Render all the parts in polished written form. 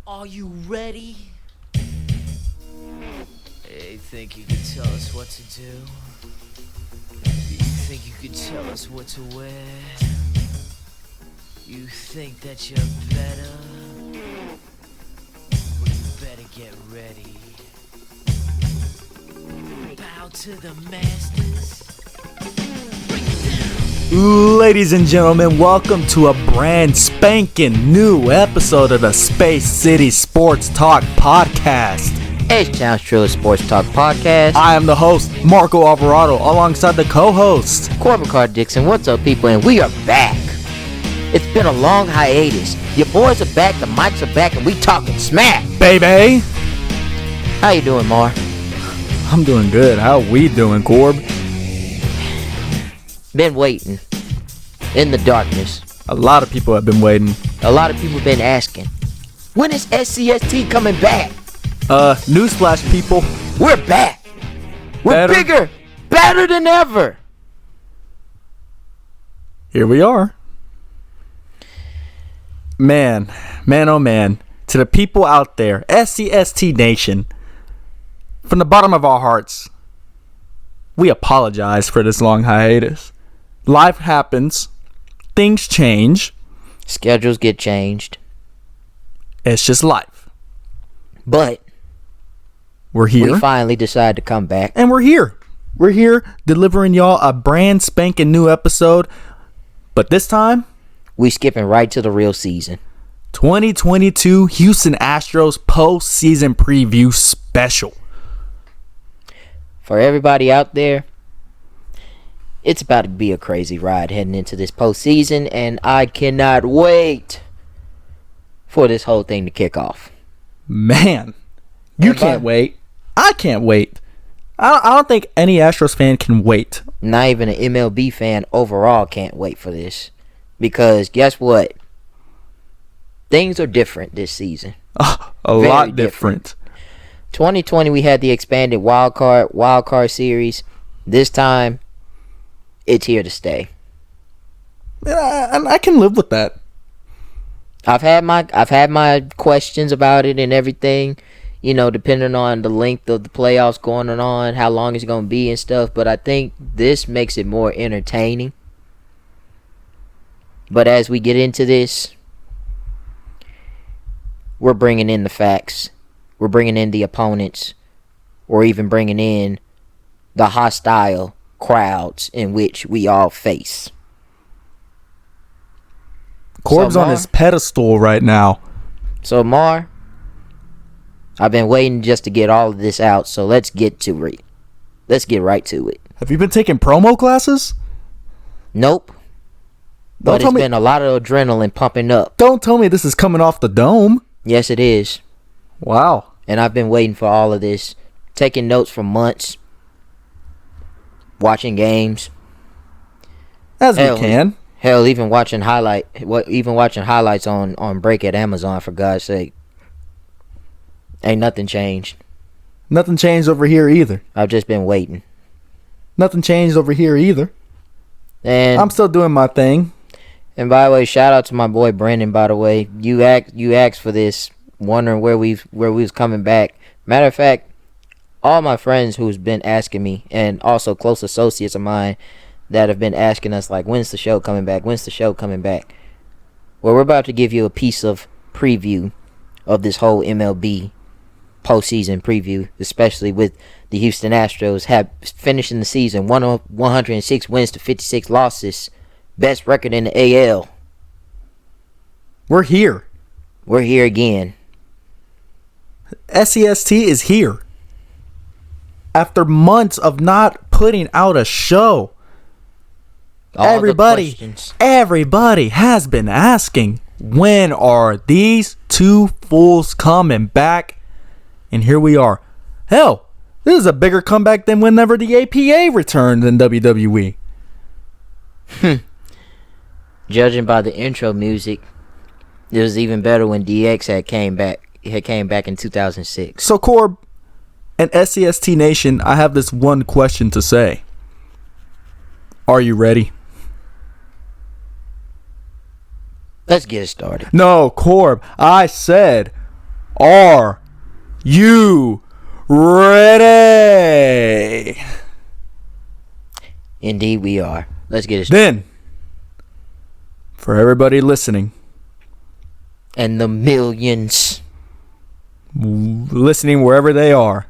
Are you ready? Hey, think you can tell us what to do? You think you can tell us what to wear? You think that you're better? Well, you better get ready. Bow to the masters. Ladies and gentlemen, welcome to a brand spanking new episode of the Space City Sports Talk Podcast. Astros Sports Talk Podcast. I am the host, Marco Alvarado, alongside the co-host, Corben Dixon. What's up, people? And we are back. It's been a long hiatus. Your boys are back, the mics are back, and we talking smack. baby. How you doing, Mar? I'm doing good. How we doing, Corb? Been waiting in the darkness. A lot of people have been waiting. A lot of people been asking, when is Scst coming back? Newsflash, people. We're back. We're Better. bigger, better than ever. Here we are. Man, oh man. To the people out there, Scst Nation, from the bottom of our hearts, we apologize for this long hiatus. Life happens. Things change. Schedules get changed. It's just life. But We're here. we finally decided to come back. And we're here. We're here delivering y'all a brand spanking new episode. But this time, We skipping right to the real season. 2022 Houston Astros postseason preview special. For everybody out there, it's about to be a crazy ride heading into this postseason, and I cannot wait for this whole thing to kick off. Man, you And can't by- wait. I can't wait. I don't think any Astros fan can wait. Not even an MLB fan overall can't wait for this. Because guess what? Things are different this season. A Very lot different. 2020, we had the expanded wild card series. This time, it's here to stay. And I can live with that. I've had my questions about it and everything, you know, depending on the length of the playoffs going on, how long it's going to be and stuff, but I think this makes it more entertaining. But as we get into this, we're bringing in the facts. We're bringing in the opponents. We're even bringing in the hostile crowds in which we all face. Corb's on Mar- his pedestal right now. So, Mar, I've been waiting just to get all of this out, so let's get to it. Let's get right to it. Have you been taking promo classes? Nope. Don't But tell it's me- been a lot of adrenaline pumping up. Don't tell me this is coming off the dome. Yes, it is. Wow. And I've been waiting for all of this. Taking notes for months. Watching games. As Hell, we can. Hell, even watching highlights on break at Amazon, for God's sake. Ain't nothing changed. Nothing changed over here either. I've just been waiting. Nothing changed over here either. And I'm still doing my thing. And by the way, shout out to my boy Brandon. By the way, you asked for this, wondering where we was coming back. Matter of fact, all my friends who's been asking me, and also close associates of mine that have been asking us, like, when's the show coming back? When's the show coming back? Well, we're about to give you a piece of preview of this whole MLB postseason preview, especially with the Houston Astros finishing the season 106 wins to 56 losses. Best record in the AL. We're here. We're here again. SEST is here. After months of not putting out a show, All the everybody has been asking, when are these two fools coming back? And here we are. Hell, this is a bigger comeback than whenever the APA returned in WWE. Judging by the intro music, it was even better when DX had came back in 2006. So, Corb and SCST Nation, I have this one question to say. Are you ready? Let's get it started. No, Corb, I said, Are you ready? Indeed, we are. Let's get it. Then, for everybody listening, And the millions. listening wherever they are,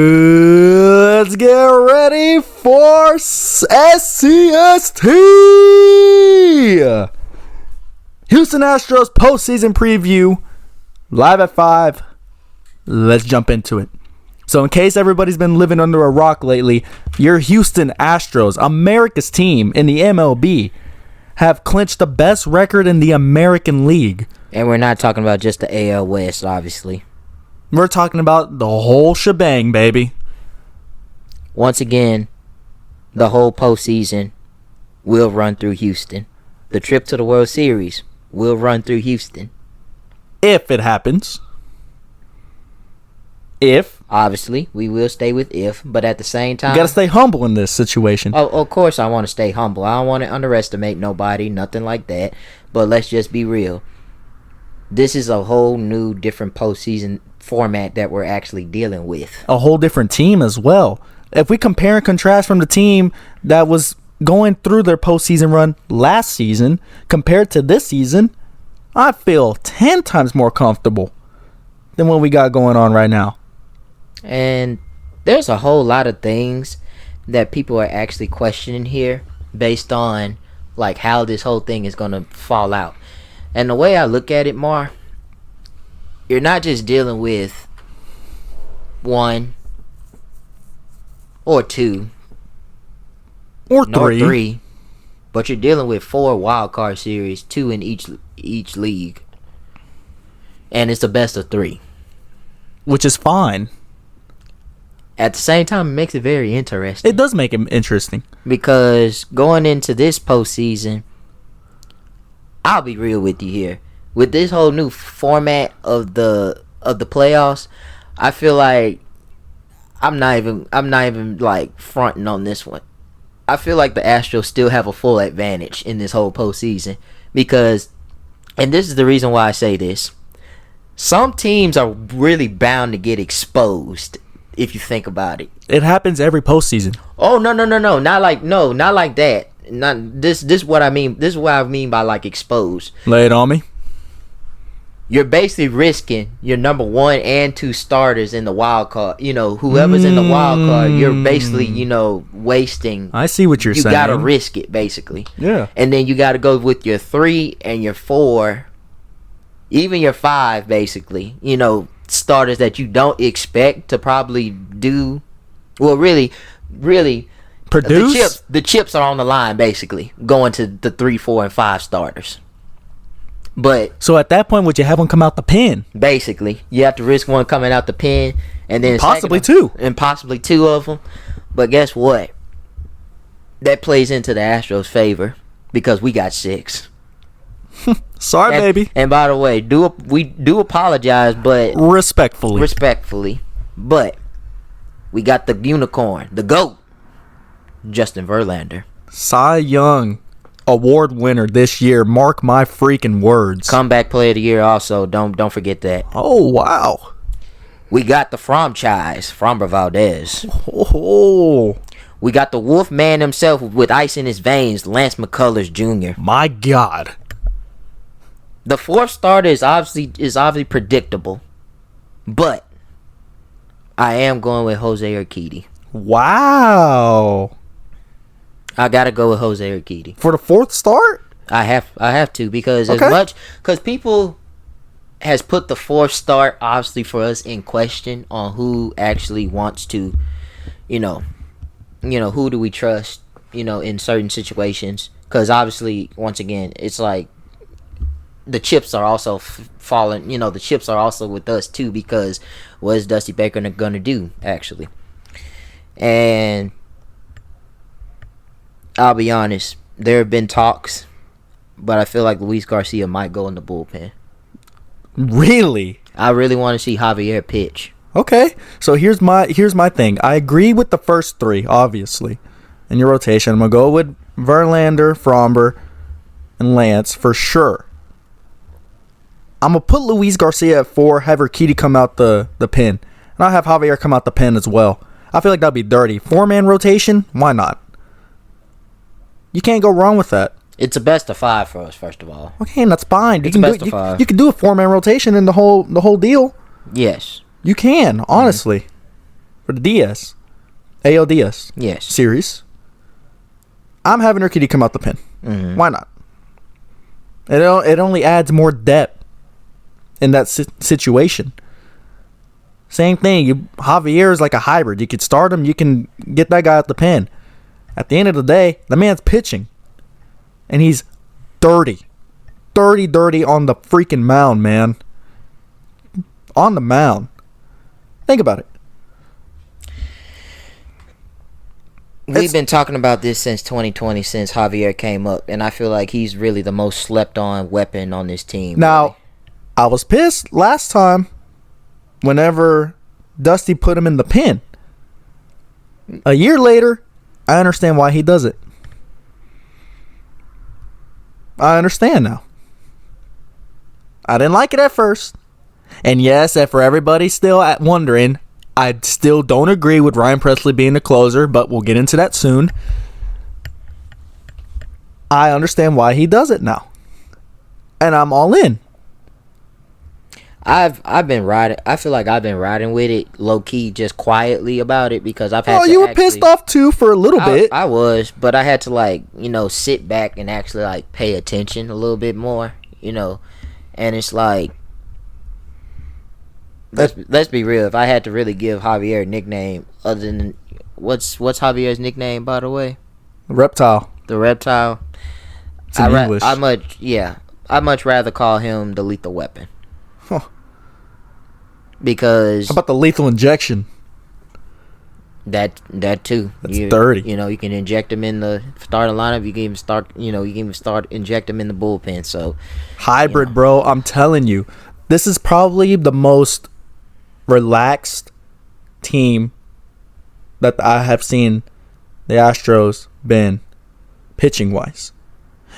let's get ready for SCST! Houston Astros postseason preview, live at 5. Let's jump into it. So in case everybody's been living under a rock lately, your Houston Astros, America's team in the MLB, have clinched the best record in the American League. And we're not talking about just the AL West, obviously. We're talking about the whole shebang, baby. Once again, the whole postseason will run through Houston. The trip to the World Series will run through Houston. If it happens. If. Obviously, we will stay with if, but at the same time... You gotta stay humble in this situation. Oh, of course I want to stay humble. I don't want to underestimate nobody, nothing like that. But let's just be real. This is a whole new, different postseason format that we're actually dealing with. A whole different team as well. If we compare and contrast from the team that was going through their postseason run last season compared to this season, I feel 10 times more comfortable than what we got going on right now. And there's a whole lot of things that people are actually questioning here based on like how this whole thing is going to fall out. And the way I look at it, Mar, you're not just dealing with 1 or 2 Or nor 3. 3, but you're dealing with 4 wild card series, 2 in each league. And it's the best of 3. Which is fine. At the same time, it makes it very interesting. It does make it interesting. Because going into this postseason, I'll be real with you here. With this whole new format of the playoffs, I feel like I'm not even like fronting on this one. I feel like the Astros still have a full advantage in this whole postseason because, and this is the reason why I say this, some teams are really bound to get exposed if you think about it. It happens every postseason. Oh no, not like that. Not this is what I mean. This is what I mean by like exposed. Lay it on me. You're basically risking your number 1 and 2 starters in the wild card. You know, whoever's in the wild card, you're basically, wasting. I see what you're saying. You gotta risk it, basically. Yeah. And then you gotta go with your 3 and your 4, even your 5, basically. Starters that you don't expect to probably do. Well, really, Produce? The chips are on the line, basically, going to the 3, 4, and 5 starters. But So at that point, would you have one come out the pen? basically, you have to risk one coming out the pen, and then Possibly second- 2. and possibly 2 of them. But guess what? That plays into the Astros' favor because we got 6. Sorry, baby. And by the way, we do apologize, but Respectfully. but we got the unicorn, the GOAT, Justin Verlander. Cy Young award winner this year. Mark my freaking words. Comeback player of the year also. Don't forget that. Oh, wow. We got the franchise, Framber Valdez. Oh, We got the Wolf Man himself with ice in his veins, Lance McCullers Jr. my God. The 4th starter is obviously predictable, but I am going with Jose Urquidy. Wow. I gotta go with Jose Urquidy. For the 4th start? I have to because Okay. because people has put the 4th start obviously for us in question on who actually wants to, who do we trust, in certain situations. Because obviously, once again, it's like the chips are also falling. The chips are also with us too because what is Dusty Baker gonna do actually? And I'll be honest, there have been talks, but I feel like Luis Garcia might go in the bullpen. Really? I really want to see Javier pitch. Okay. So here's my thing. I agree with the first 3, obviously. In your rotation, I'm going to go with Verlander, Fromber, and Lance for sure. I'm going to put Luis Garcia at 4, have Urquidy come out the pen. And I'll have Javier come out the pen as well. I feel like that'd be dirty. 4-man rotation? Why not? You can't go wrong with that. It's a best of 5 for us, first of all. Okay, and that's fine. It's best of 5. You can do a 4-man rotation in the whole deal. Yes. You can, honestly. For the DS. ALDS. Yes. Series. I'm having Urquidy come out the pen. Mm-hmm. Why not? It only adds more depth in that situation. Same thing. Javier is like a hybrid. You could start him. You can get that guy out the pen. At the end of the day, the man's pitching. And he's dirty. Dirty on the freaking mound, man. On the mound. Think about it. We've been talking about this since 2020, since Javier came up, and I feel like he's really the most slept-on weapon on this team. Now, really. I was pissed last time whenever Dusty put him in the pen. A year later, I understand why he does it. I understand now. I didn't like it at first. And yes, for everybody still wondering, I still don't agree with Ryan Presley being the closer, but we'll get into that soon. I understand why he does it now. And I'm all in. I've been riding. I feel like I've been riding with it low key, just quietly about it, because I've had. Oh, you were pissed off too for a little bit. I was, but I had to sit back and actually pay attention a little bit more, and it's like, let's be real. If I had to really give Javier a nickname other than what's Javier's nickname, by the way? Reptile. The Reptile. It's in English. I'd much rather call him the Lethal Weapon. Huh. Because how about the lethal injection? That too. That's dirty. You can inject him in the starting lineup. You can even start inject him in the bullpen. So hybrid, bro. I'm telling you, this is probably the most relaxed team that I have seen the Astros been pitching wise.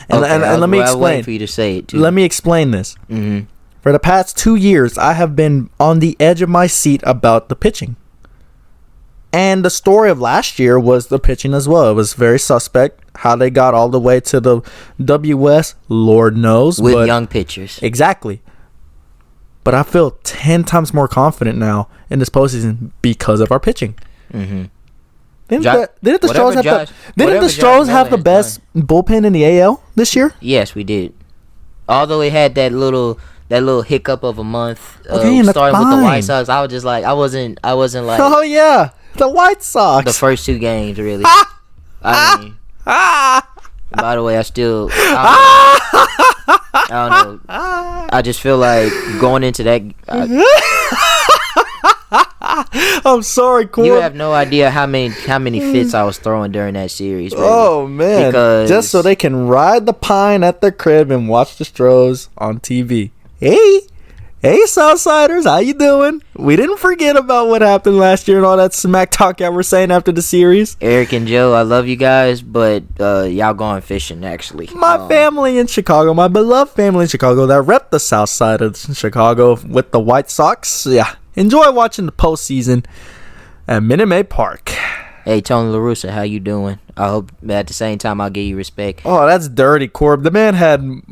And let me explain. For you to say it too. Let me explain this. Mm-hmm. For the past 2 years, I have been on the edge of my seat about the pitching. And the story of last year was the pitching as well. It was very suspect how they got all the way to the WS, Lord knows. With young pitchers. Exactly. But I feel 10 times more confident now in this postseason because of our pitching. Mm-hmm. Didn't the Stros have the best bullpen in the AL this year? Yes, we did. Although it had that little hiccup of a month okay, and starting with the White Sox, I was just like, I wasn't like, oh yeah, the White Sox, the first 2 games really. I mean, by the way, I don't know. I just feel like going into that. I'm sorry, Corben. You have no idea how many fits I was throwing during that series. Really. Oh man, because just so they can ride the pine at their crib and watch the Stros on TV. Hey, Southsiders, how you doing? We didn't forget about what happened last year and all that smack talk y'all were saying after the series. Eric and Joe, I love you guys, but y'all going fishing, actually. My family in Chicago, my beloved family in Chicago that rep the South Side of Chicago with the White Sox. Yeah, enjoy watching the postseason at Minute Maid Park. Hey, Tony La Russa, how you doing? I hope at the same time I'll give you respect. Oh, that's dirty, Corb. The man had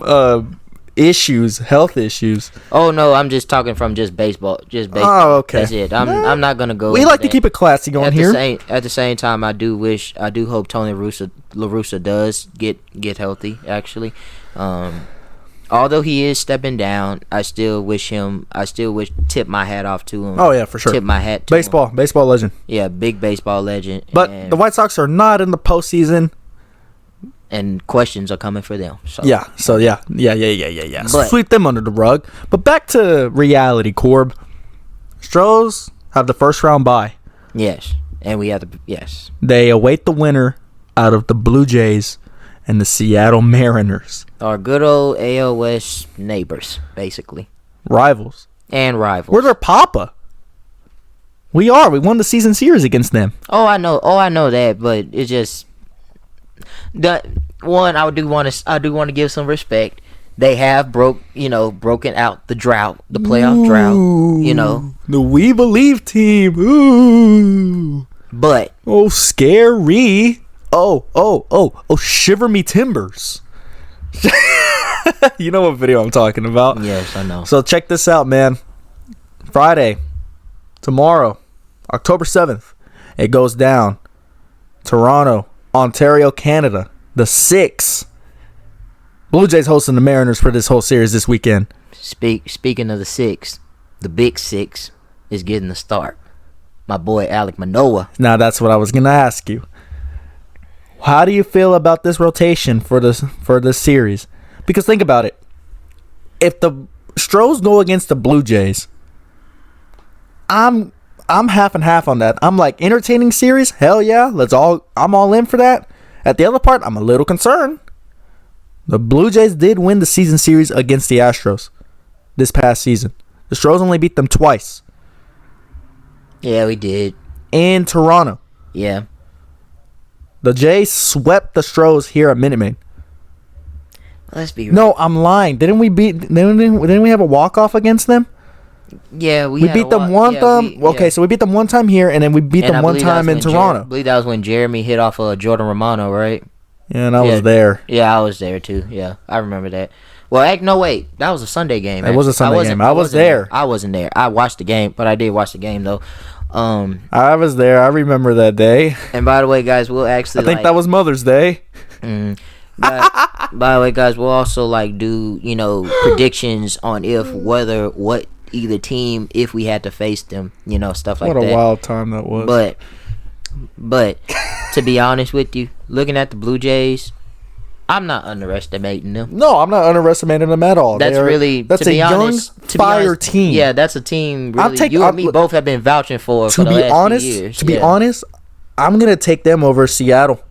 health issues. Oh no, I'm just talking from just baseball. Oh, okay. That's it. I'm not gonna go. We like to keep it classy going here. At the same time, I do hope Tony La Russa does get healthy. Actually, although he is stepping down, I still tip my hat off to him. Oh yeah, for sure. Tip my hat to him. Baseball legend. Yeah, big baseball legend. But the White Sox are not in the postseason. And questions are coming for them. So. Yeah. But, sweep them under the rug. But back to reality, Corb. Stros have the first round bye. Yes. And we have yes. They await the winner out of the Blue Jays and the Seattle Mariners. Our good old AL West neighbors, basically. Rivals. And rivals. We're their papa. We won the season series against them. Oh, I know that, but it's just one, I do want to give some respect. They have broken out the drought, the playoff drought. You know, the We Believe team. Ooh, but scary. Oh, shiver me timbers. You know what video I'm talking about? Yes, I know. So check this out, man. Friday, tomorrow, October 7th, it goes down. Toronto, Ontario, Canada. The 6. Blue Jays hosting the Mariners for this whole series this weekend. Speaking of the 6, the big 6 is getting the start. My boy Alek Manoah. Now that's what I was gonna ask you. How do you feel about this rotation for this series? Because think about it. If the Stros go against the Blue Jays, I'm half and half on that. I'm like, entertaining series, hell yeah, I'm all in for that. At the other part, I'm a little concerned. The Blue Jays did win the season series against the Astros this past season. The Stros only beat them twice. Yeah, we did. In Toronto. Yeah. The Jays swept the Stros here at Minute Maid. Let's be real. No, I'm lying. Didn't we have a walk-off against them? Yeah, we beat them one time. Okay, so we beat them one time here, and then we beat them one time in Toronto. I believe that was when Jeremy hit off Jordan Romano, right? Yeah, and I was there. Yeah, I was there too. Yeah, I remember that. Well, no, wait. That was a Sunday game. It was a Sunday game. I was there. I wasn't there. I watched the game, but I did watch the game though. I was there. I remember that day. And by the way, guys, we'll actually. I think that was Mother's Day. By the way, guys, we'll also do predictions on what either team if we had to face them, stuff like that. What a wild time that was. But to be honest with you, looking at the Blue Jays, I'm not underestimating them. No, I'm not underestimating them at all. That's a young fire team. Yeah, that's a team. Really, you and me both have been vouching for the last few years. To be honest, I'm gonna take them over Seattle.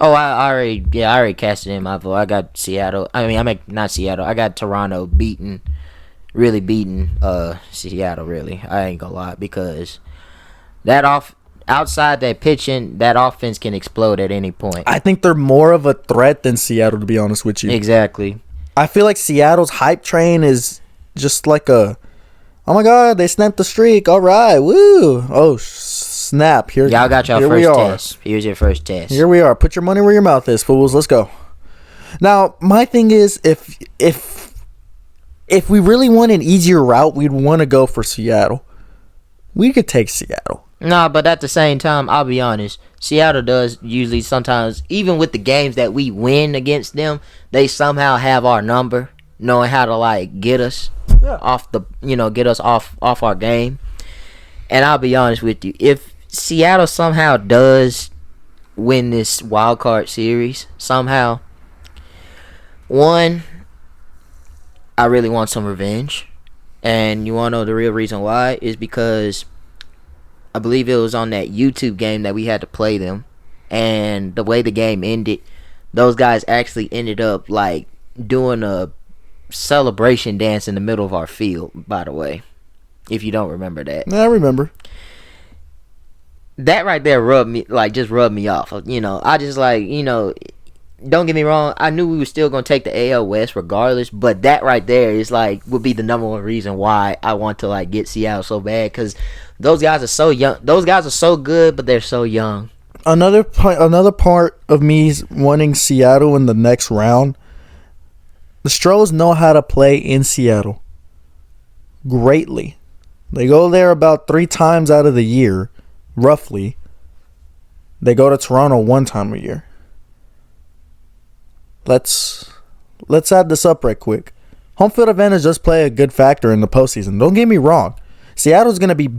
Oh, I already casted in my vote. I got Seattle. Not Seattle. I got Toronto beating Seattle. Really, I ain't gonna lie, because outside that pitching, that offense can explode at any point. I think they're more of a threat than Seattle, to be honest with you. Exactly. I feel like Seattle's hype train is just like oh my God, they snapped the streak. All right, woo. Oh, snap. Y'all got y'all first test. Here's your first test. Here we are. Put your money where your mouth is, fools. Let's go. Now, my thing is, if we really want an easier route, we'd want to go for Seattle. We could take Seattle. Nah, but at the same time, I'll be honest. Seattle does usually sometimes, even with the games that we win against them, they somehow have our number, knowing how to get us off our game. And I'll be honest with you, if Seattle somehow does win this wild card series, somehow, one, I really want some revenge. And you want to know the real reason why? Is because I believe it was on that YouTube game that we had to play them. And the way the game ended, those guys actually ended up doing a celebration dance in the middle of our field, by the way. If you don't remember that. Yeah, I remember. That right there rubbed me off. I just don't get me wrong, I knew we were still going to take the AL West regardless, but that right there is would be the number one reason why I want to get Seattle so bad, because those guys are so young. Those guys are so good, but they're so young. Another part of me wanting Seattle in the next round, the Stros know how to play in Seattle greatly. They go there about 3 times out of the year, roughly. They go to Toronto 1 time a year. Let's add this up right quick. Home field advantage does play a good factor in the postseason. Don't get me wrong. Seattle's going to be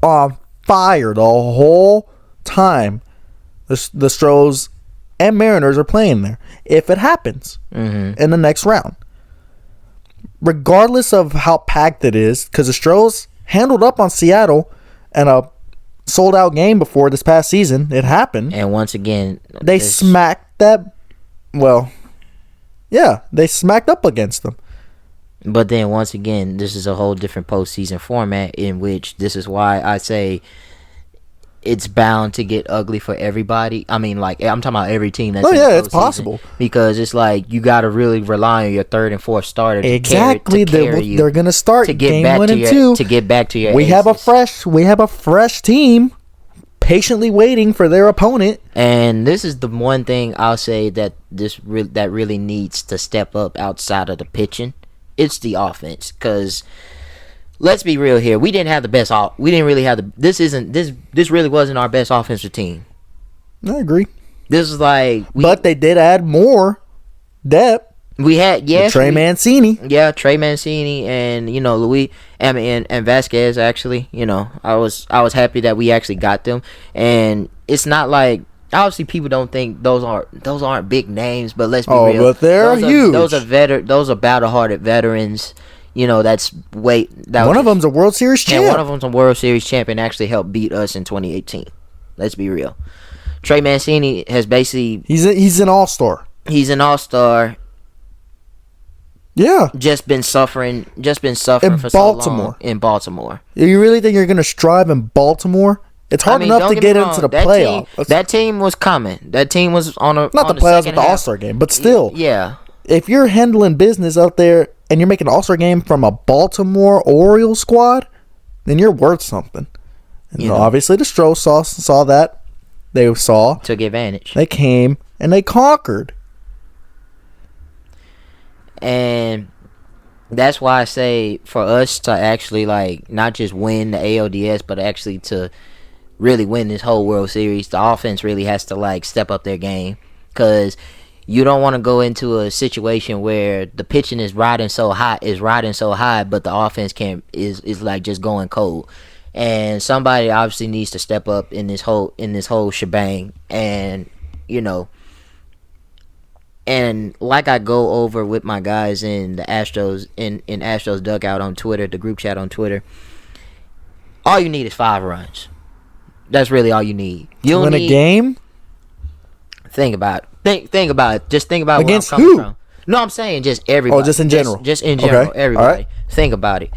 on fire the whole time the Stros and Mariners are playing there, if it happens in the next round. Regardless of how packed it is, because the Stros handled up on Seattle in a sold-out game before this past season. It happened. And once again, they smacked that... Well... Yeah, they smacked up against them. But then once again, this is a whole different postseason format in which this is why I say it's bound to get ugly for everybody. I mean, like, I'm talking about every team that's in the it's postseason, possible. because it's like you got to really rely on your third and fourth starter to Exactly. carry you They're going to start to get game back 1 to and your 2. to get back to your We have aces. a fresh team patiently waiting for their opponent. And this is the one thing I'll say that that really needs to step up outside of the pitching. It's the offense, because let's be real here. We didn't have the best we didn't really have this really wasn't our best offensive team. I agree. This is like but they did add more depth. We had Trey Mancini. Yeah, Trey Mancini and Luis and Vasquez, actually. I was happy that we actually got them. And it's not like, obviously people don't think those aren't big names, but let's be real. But they're huge. Those are battle-hearted veterans. One of them's a World Series champ. And one of them's a World Series champion, actually helped beat us in 2018. Let's be real. Trey Mancini has basically he's an all-star. He's an all-star. Yeah. Just been suffering in for so long in Baltimore. You really think you're going to strive in Baltimore? It's hard enough to get into the playoffs. That team was coming. That team was on not the playoffs, but the All-Star game. But still, yeah. If you're handling business out there and you're making an All-Star game from a Baltimore Orioles squad, then you're worth something. And obviously, the Astros saw that. They took advantage. They came and they conquered. And that's why I say, for us to actually, like, not just win the ALDS, but actually to really win this whole World Series, the offense really has to, like, step up their game. Because you don't want to go into a situation where the pitching is riding so high, but the offense is like just going cold. And somebody obviously needs to step up in this whole shebang. And and like I go over with my guys in the Astros in Astros dugout on Twitter, the group chat on Twitter, all you need is 5 runs. That's really all you need. You win a game? Think about it. Think about it. Just think about against where I'm coming who? from. No, I'm saying just everybody. Oh, just in general. Just in general, okay. Everybody. Right. Think about it.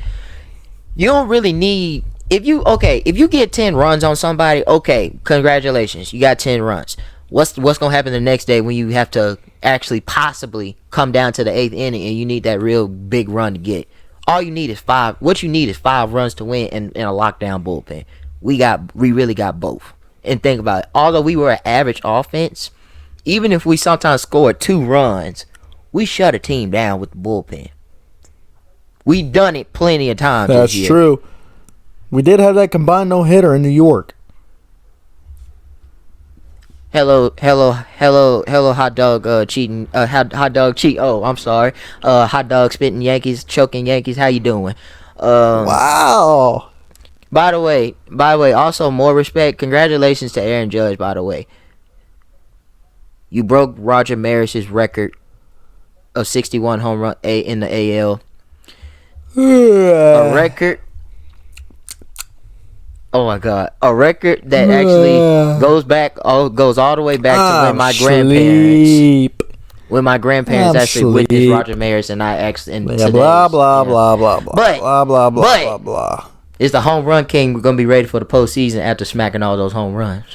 You don't really need if you get 10 runs on somebody, okay, congratulations. You got 10 runs. What's gonna happen the next day when you have to actually possibly come down to the 8th inning and you need that real big run to get? All you need is 5. What you need is 5 runs to win in a lockdown bullpen. We really got both. And think about it. Although we were an average offense, even if we sometimes scored 2 runs, we shut a team down with the bullpen. We done it plenty of times. That's true. We did have that combined no-hitter in New York. Hello, hot dog cheating. Hot dog cheat. Oh, I'm sorry. Hot dog spitting Yankees, choking Yankees. How you doing? Wow. By the way, also more respect. Congratulations to Aaron Judge. By the way, you broke Roger Maris's record of 61 home run in the AL. A record. Oh my God! A record that actually goes all the way back to when my grandparents. When my grandparents actually witnessed Roger Maris, and I actually blah blah blah blah blah blah blah blah blah. Is the home run king gonna be ready for the postseason after smacking all those home runs?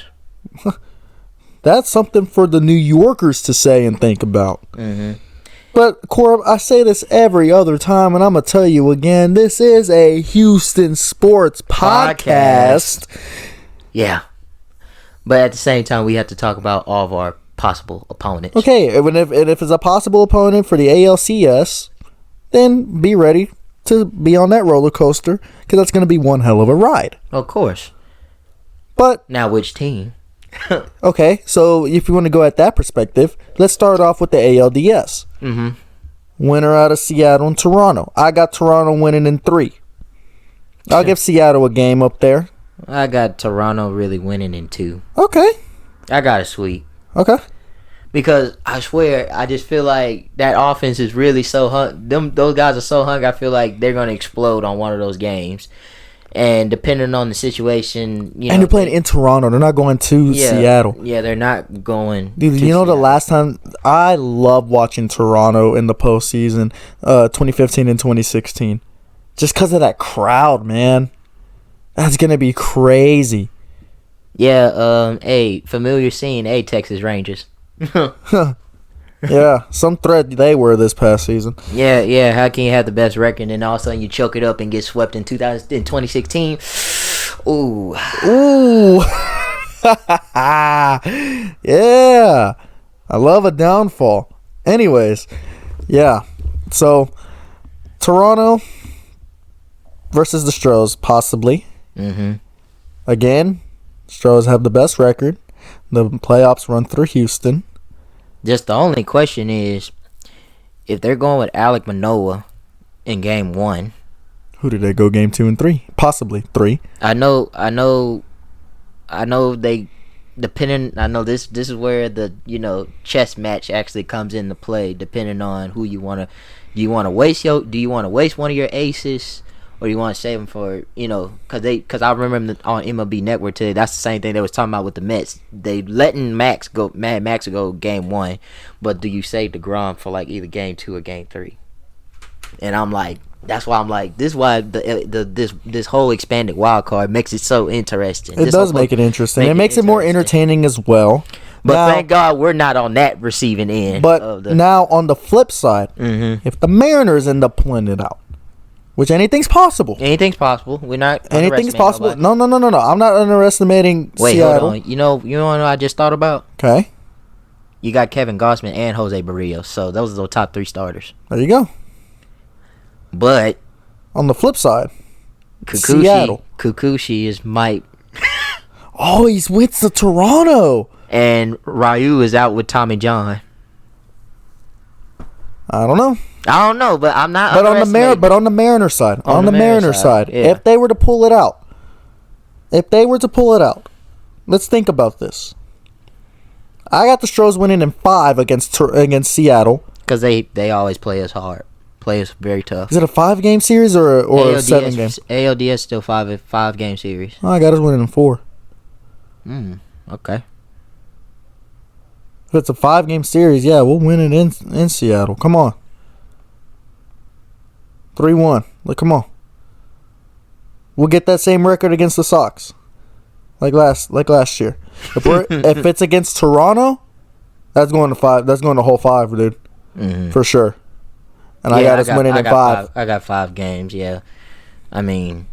That's something for the New Yorkers to say and think about. Mm-hmm. But, Corb, I say this every other time, and I'm going to tell you again, this is a Houston sports podcast. Yeah. But at the same time, we have to talk about all of our possible opponents. Okay, and if it's a possible opponent for the ALCS, then be ready to be on that roller coaster, because that's going to be one hell of a ride. Of course. But now, which team? Okay, so if you want to go at that perspective, let's start off with the ALDS. Mm-hmm. Winner out of Seattle and Toronto. I got Toronto winning in 3. I'll give Seattle a game up there. I got Toronto really winning in 2. Okay. I got a sweep. Okay. Because I swear, I just feel like that offense is really so those guys are so hungry. I feel like they're gonna explode on one of those games. And depending on the situation, and they're playing in Toronto. They're not going to Seattle. Yeah, they're not going. Dude, you know Seattle. The last time I love watching Toronto in the postseason, 2015 and 2016, just because of that crowd, man. That's gonna be crazy. Yeah. Hey, familiar scene. Hey, Texas Rangers. Yeah, some threat they were this past season. Yeah. How can you have the best record and all of a sudden you choke it up and get swept in 2016? Ooh. Ooh. Yeah. I love a downfall. Anyways, yeah. So, Toronto versus the Astros, possibly. Mm-hmm. Again, Astros have the best record. The playoffs run through Houston. Just the only question is, if they're going with Alek Manoah in Game 1. Who did they go Game 2 and 3? Possibly 3. I know they depending. I know this is where the chess match actually comes into play. Depending on who you want to, do you want to waste one of your aces, or you want to save them for because I remember on MLB Network today. That's the same thing they was talking about with the Mets. They letting Max go Game 1, but do you save DeGrom for like either Game 2 or Game 3? And I'm like. That's why I'm like, this is why this whole expanded wild card makes it so interesting. It does make it interesting. It makes it more entertaining as well. But now, thank God we're not on that receiving end. But now on the flip side, if the Mariners end up pulling it out, which anything's possible. Anything's possible. We're not. Anything's possible. No. I'm not underestimating Seattle. Hold on. You know what I just thought about? Okay. You got Kevin Gausman and Jose Barrios, so those are the top 3 starters. There you go. But on the flip side, Seattle. Kikuchi is might. Oh, he's with the Toronto. And Ryu is out with Tommy John. I don't know, but I'm not. But on the Mariners side, yeah. if they were to pull it out, let's think about this. I got the Astros winning in 5 against Seattle because they always play us hard. Play us very tough. Is it a 5-game series or a 7 game? ALDS still 5-game series. Oh, I got us winning in 4. Okay. If it's a 5-game series, yeah, we'll win it in Seattle. Come on. 3-1. Come on. We'll get that same record against the Sox, like last year. If it's against Toronto, that's going to 5. That's going to whole 5, dude, for sure. And I got us winning in 5. I got 5 games. Yeah, I mean,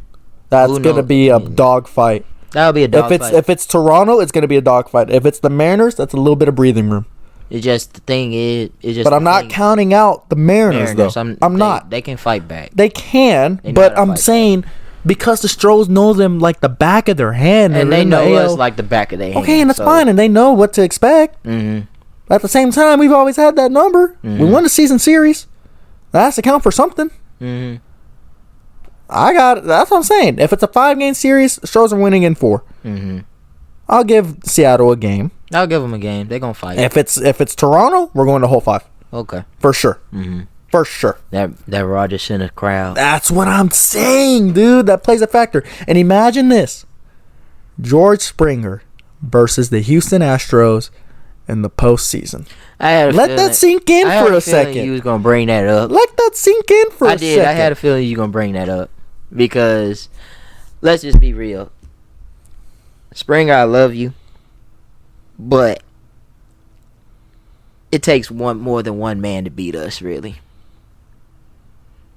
that's gonna be a dogfight. That'll be a dogfight. If it's Toronto, it's gonna be a dogfight. If it's the Mariners, that's a little bit of breathing room. It's just the thing is, but I'm not counting out the Mariners though. I'm not. They can fight back. They can, but I'm saying because the Astros know them like the back of their hand, and they know us like the back of their hand. Okay, and that's fine, and they know what to expect. Mm-hmm. At the same time, we've always had that number. Mm-hmm. We won the season series. That has to count for something. Mm-hmm. That's what I'm saying. If it's a 5-game series, Astros are winning in 4. Mm-hmm. I'll give Seattle a game. I'll give them a game. They're gonna fight. If it's Toronto, we're going to whole 5. Okay. For sure. Mm-hmm. For sure. That Roger Center crowd. That's what I'm saying, dude. That plays a factor. And imagine this: George Springer versus the Houston Astros in the postseason. Let that sink in for a second. You was gonna bring that up. Let that sink in for a second. I had a feeling you were gonna bring that up because let's just be real. Springer, I love you, but it takes more than one man to beat us, really.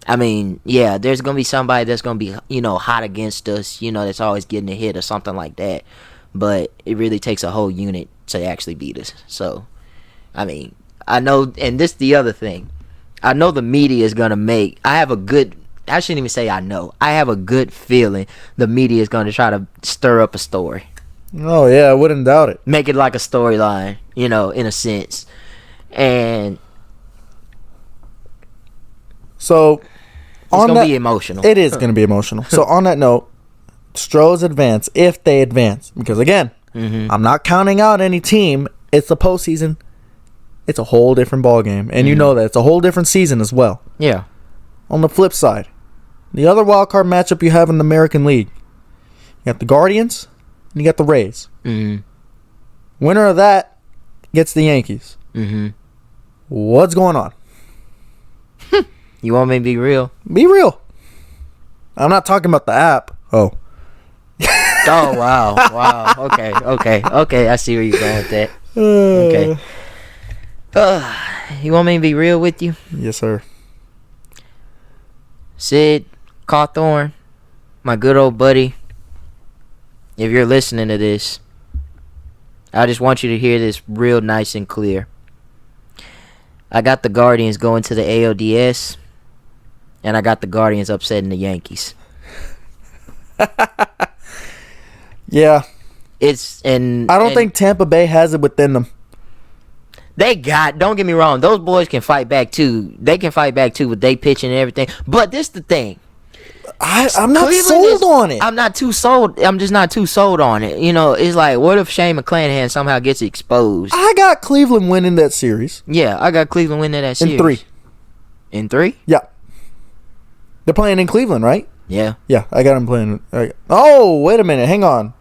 I mean, yeah, there's gonna be somebody that's gonna be hot against us, that's always getting a hit or something like that. But it really takes a whole unit to actually beat us. So, I mean, I know, and this is the other thing. I know the media is going to I shouldn't even say I know. I have a good feeling the media is going to try to stir up a story. Oh, yeah, I wouldn't doubt it. Make it like a storyline, in a sense. And so, it's going to be emotional. It is going to be emotional. So, on that note, Astros advance if they advance. Because, again, I'm not counting out any team. It's the postseason. It's a whole different ballgame. And you know that. It's a whole different season as well. Yeah. On the flip side, the other wild card matchup you have in the American League, you got the Guardians and you got the Rays. Winner of that gets the Yankees. What's going on? You want me to be real? Be real. I'm not talking about the app. Oh. Oh wow. Okay. I see where you're going with that. Okay. You want me to be real with you? Yes, sir. Sid Cawthorn, my good old buddy. If you're listening to this, I just want you to hear this real nice and clear. I got the Guardians going to the ALDS, and I got the Guardians upsetting the Yankees. Yeah. I don't think Tampa Bay has it within them. Don't get me wrong, those boys can fight back too. They can fight back too with they pitching and everything. But this the thing. I'm not sold on it. I'm not too sold. I'm just not too sold on it. You know, it's like, what if Shane McClanahan somehow gets exposed? I got Cleveland winning that series. Yeah, I got Cleveland winning that series. In 3. In 3? Yeah. They're playing in Cleveland, right? Yeah. Yeah, I got them playing. Oh, wait a minute. Hang on.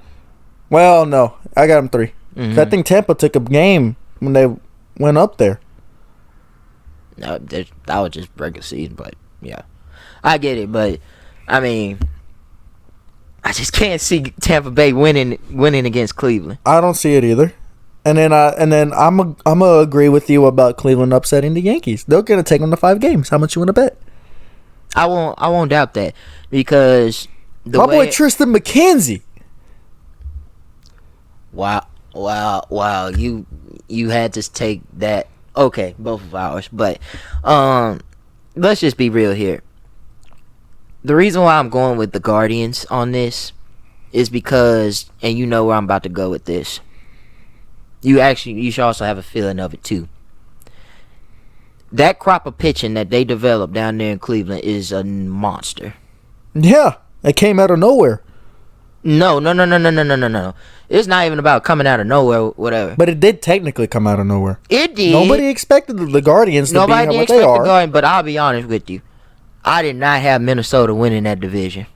Well, no. I got them 3. Mm-hmm. I think Tampa took a game when they went up there. No, that was just regular season, but yeah. I get it, but I mean, I just can't see Tampa Bay winning against Cleveland. I don't see it either. And then I'm gonna agree with you about Cleveland upsetting the Yankees. They're gonna take them to 5 games. How much you want to bet? I won't doubt that, because my boy Tristan McKenzie. Wow. You had to take that. Okay, both of ours, but let's just be real here. The reason why I'm going with the Guardians on this is because, and you know where I'm about to go with this. You should also have a feeling of it too. That crop of pitching that they developed down there in Cleveland is a monster. Yeah, it came out of nowhere. No. It's not even about coming out of nowhere, whatever. But it did technically come out of nowhere. It did. Nobody expected the Guardians to be what they are. Nobody expected the Guardians, but I'll be honest with you. I did not have Minnesota winning that division.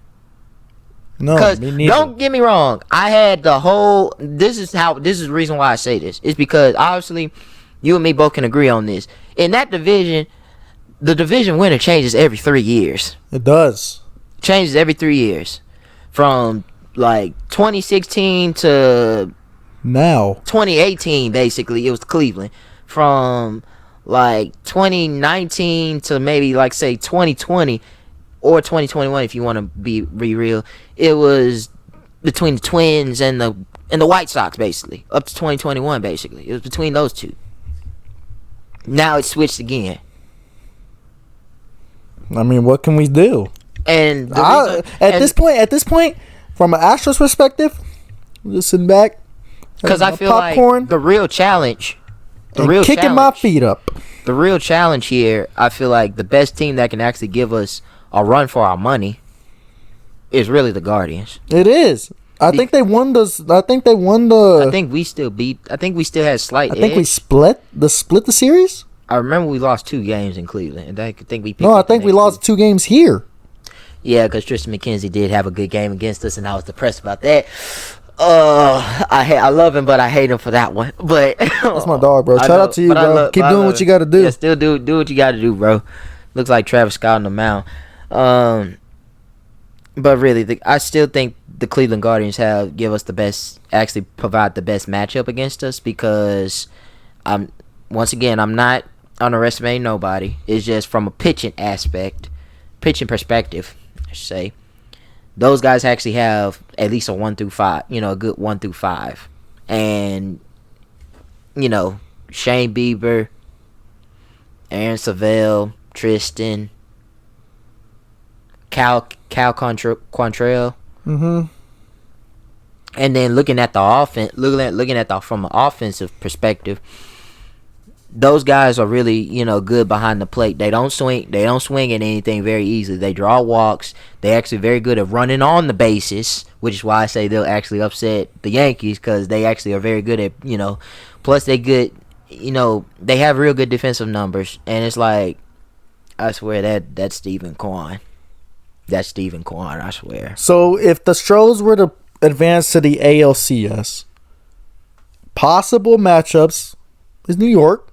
No, because me neither. don't get me wrong, I had the whole. This is the reason why I say this. It's because obviously, you and me both can agree on this. In that division, the division winner changes every 3 years. It does. Changes every 3 years, from like 2016 to now 2018. Basically, it was Cleveland. From like 2019 to maybe like say 2020 or 2021, if you want to be real, it was between the Twins and the White Sox, basically up to 2021. Basically, it was between those two. Now it's switched again. I mean, what can we do? And at this point, from an Astros perspective, just sitting back, because I feel popcorn, like the real challenge. Kicking my feet up. The real challenge here, I feel like the best team that can actually give us a run for our money is really the Guardians. It is. I think they won the. I think we still had slight edge. I think we split the series. I remember we lost 2 games in Cleveland, and I think we. No, I think we lost 2 games here. Yeah, because Tristan McKenzie did have a good game against us, and I was depressed about that. I love him, but I hate him for that one. But that's my dog, bro. Shout out to you, bro. Keep doing what you got to do. Yeah, still do what you got to do, bro. Looks like Travis Scott on the mound. But really, I still think the Cleveland Guardians give us the best, actually provide the best matchup against us, because I'm not underestimating nobody. It's just from a pitching perspective, I should say. Those guys actually have at least a 1 through 5, a good 1 through 5. And, Shane Bieber, Aaron Savelle, Tristan, Cal Quantrill. Mm-hmm. And then looking at the offense, from an offensive perspective, those guys are really, good behind the plate. They don't swing at anything very easily. They draw walks. They're actually very good at running on the bases, which is why I say they'll actually upset the Yankees, because they actually are very good at, plus they good, they have real good defensive numbers. And it's like, I swear that's Stephen Kwan. That's Stephen Kwan, I swear. So if the Astros were to advance to the ALCS, possible matchups is New York.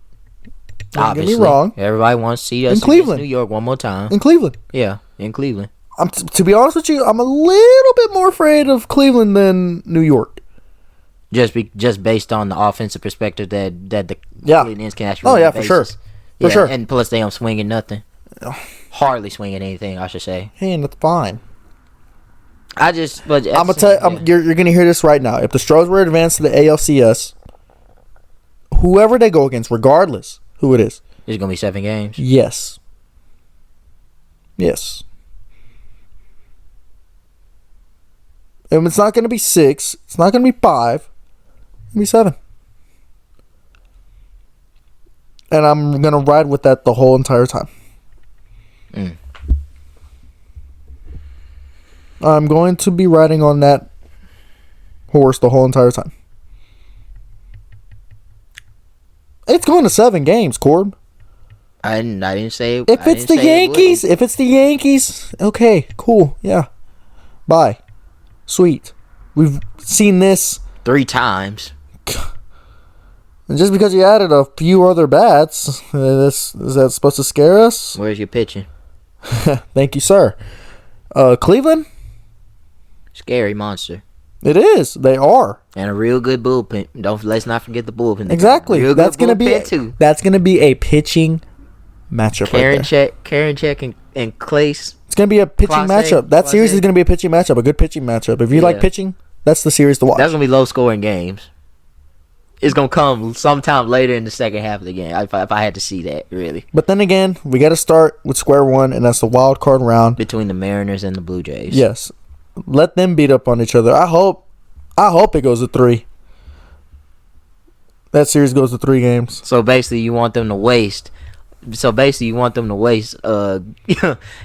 Don't Obviously, get me wrong. Everybody wants to see us in Cleveland. New York one more time. In Cleveland. Yeah, in Cleveland. To be honest with you, I'm a little bit more afraid of Cleveland than New York. Just based on the offensive perspective that the Yeah. Cleveland Indians can actually. Oh run yeah, the for sure. bases. For sure. And plus they don't swinging nothing. Hardly swinging anything, I should say. Hey, and that's fine. But I'm gonna tell you, you're gonna hear this right now. If the Stros were advanced to the ALCS, whoever they go against, regardless who it is, It's gonna be 7 games. yes. And it's not gonna be 6. It's not gonna be 5. It's gonna be 7. And I'm gonna ride with that the whole entire time. I'm going to be riding on that horse the whole entire time. It's going to 7 games, Corb. I didn't say. If it's the Yankees, okay, cool, yeah. Bye. Sweet. We've seen this 3 times. And just because you added a few other bats, is that supposed to scare us? Where's your pitching? Thank you, sir. Cleveland? Scary monster. It is. They are. And a real good bullpen. Let's not forget the bullpen. Exactly. Real That's good gonna be bullpen, too. That's gonna be a pitching matchup. Karen Check and Clace. It's gonna be a pitching matchup. That series is gonna be a pitching matchup. A good pitching matchup. If you like pitching, that's the series to watch. That's gonna be low scoring games. It's gonna come sometime later in the second half of the game. If I had to see that, really. But then again, we got to start with square one, and that's the wild card round between the Mariners and the Blue Jays. Yes, let them beat up on each other. I hope it goes to 3. That series goes to 3 games. So basically, you want them to waste.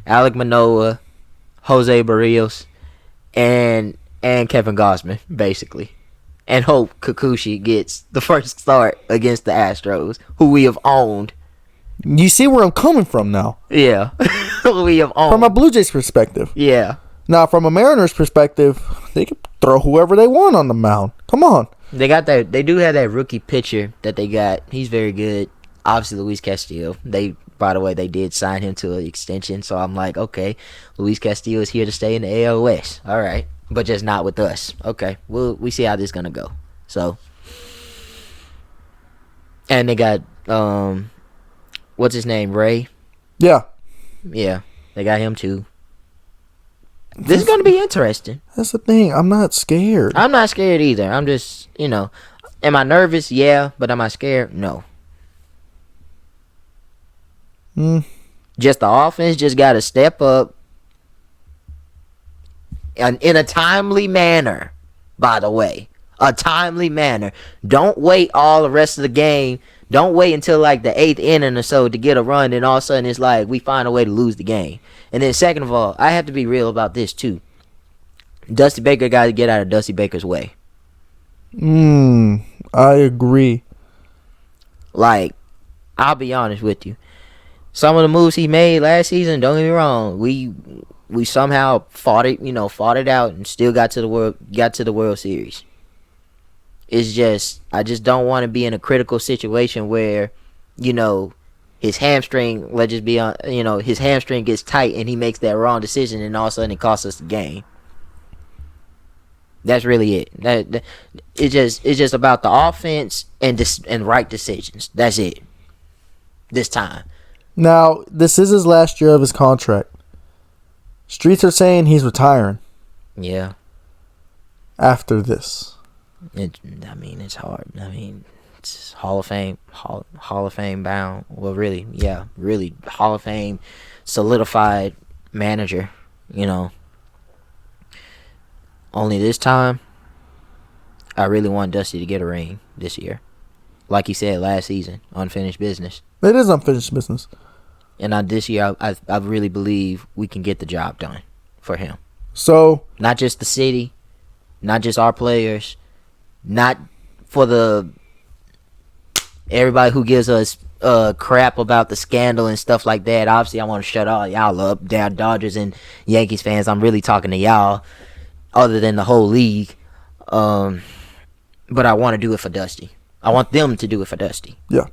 Alec Manoah, Jose Barrios, and Kevin Gausman, basically. And hope Kikuchi gets the first start against the Astros, who we have owned. You see where I'm coming from now? Yeah. Who we have owned. From a Blue Jays perspective. Yeah. Now, from a Mariners perspective, they can throw whoever they want on the mound. Come on. They do have that rookie pitcher that they got. He's very good. Obviously, Luis Castillo. By the way, they did sign him to an extension. So I'm like, okay, Luis Castillo is here to stay in the AOS. All right. But just not with us. Okay. We see how this is going to go. So. And they got, what's his name? Ray? Yeah. Yeah. They got him too. This is going to be interesting. That's the thing. I'm not scared. I'm not scared either. I'm just, am I nervous? Yeah. But am I scared? No. Just the offense just got to step up. And in a timely manner, by the way. A timely manner. Don't wait all the rest of the game. Don't wait until like the 8th inning or so to get a run, and all of a sudden it's like we find a way to lose the game. And then second of all, I have to be real about this too. Dusty Baker got to get out of Dusty Baker's way. I agree. Like, I'll be honest with you. Some of the moves he made last season, don't get me wrong, we somehow fought it out and still got to the World Series. It's just, I just don't want to be in a critical situation where, his hamstring, his hamstring gets tight and he makes that wrong decision and all of a sudden it costs us the game. That's really it. It's just about the offense and right decisions. That's it. This time. Now, this is his last year of his contract. Streets are saying he's retiring. Yeah. After this. It's hard. It's Hall of Fame bound. Well, really Hall of Fame solidified manager. Only this time, I really want Dusty to get a ring this year. Like he said last season, unfinished business. It is unfinished business. And this year, I really believe we can get the job done for him. So, not just the city, not just our players, not for everybody who gives us crap about the scandal and stuff like that. Obviously, I want to shut all y'all up, down Dodgers and Yankees fans. I'm really talking to y'all, other than the whole league. But I want to do it for Dusty. I want them to do it for Dusty. Yeah.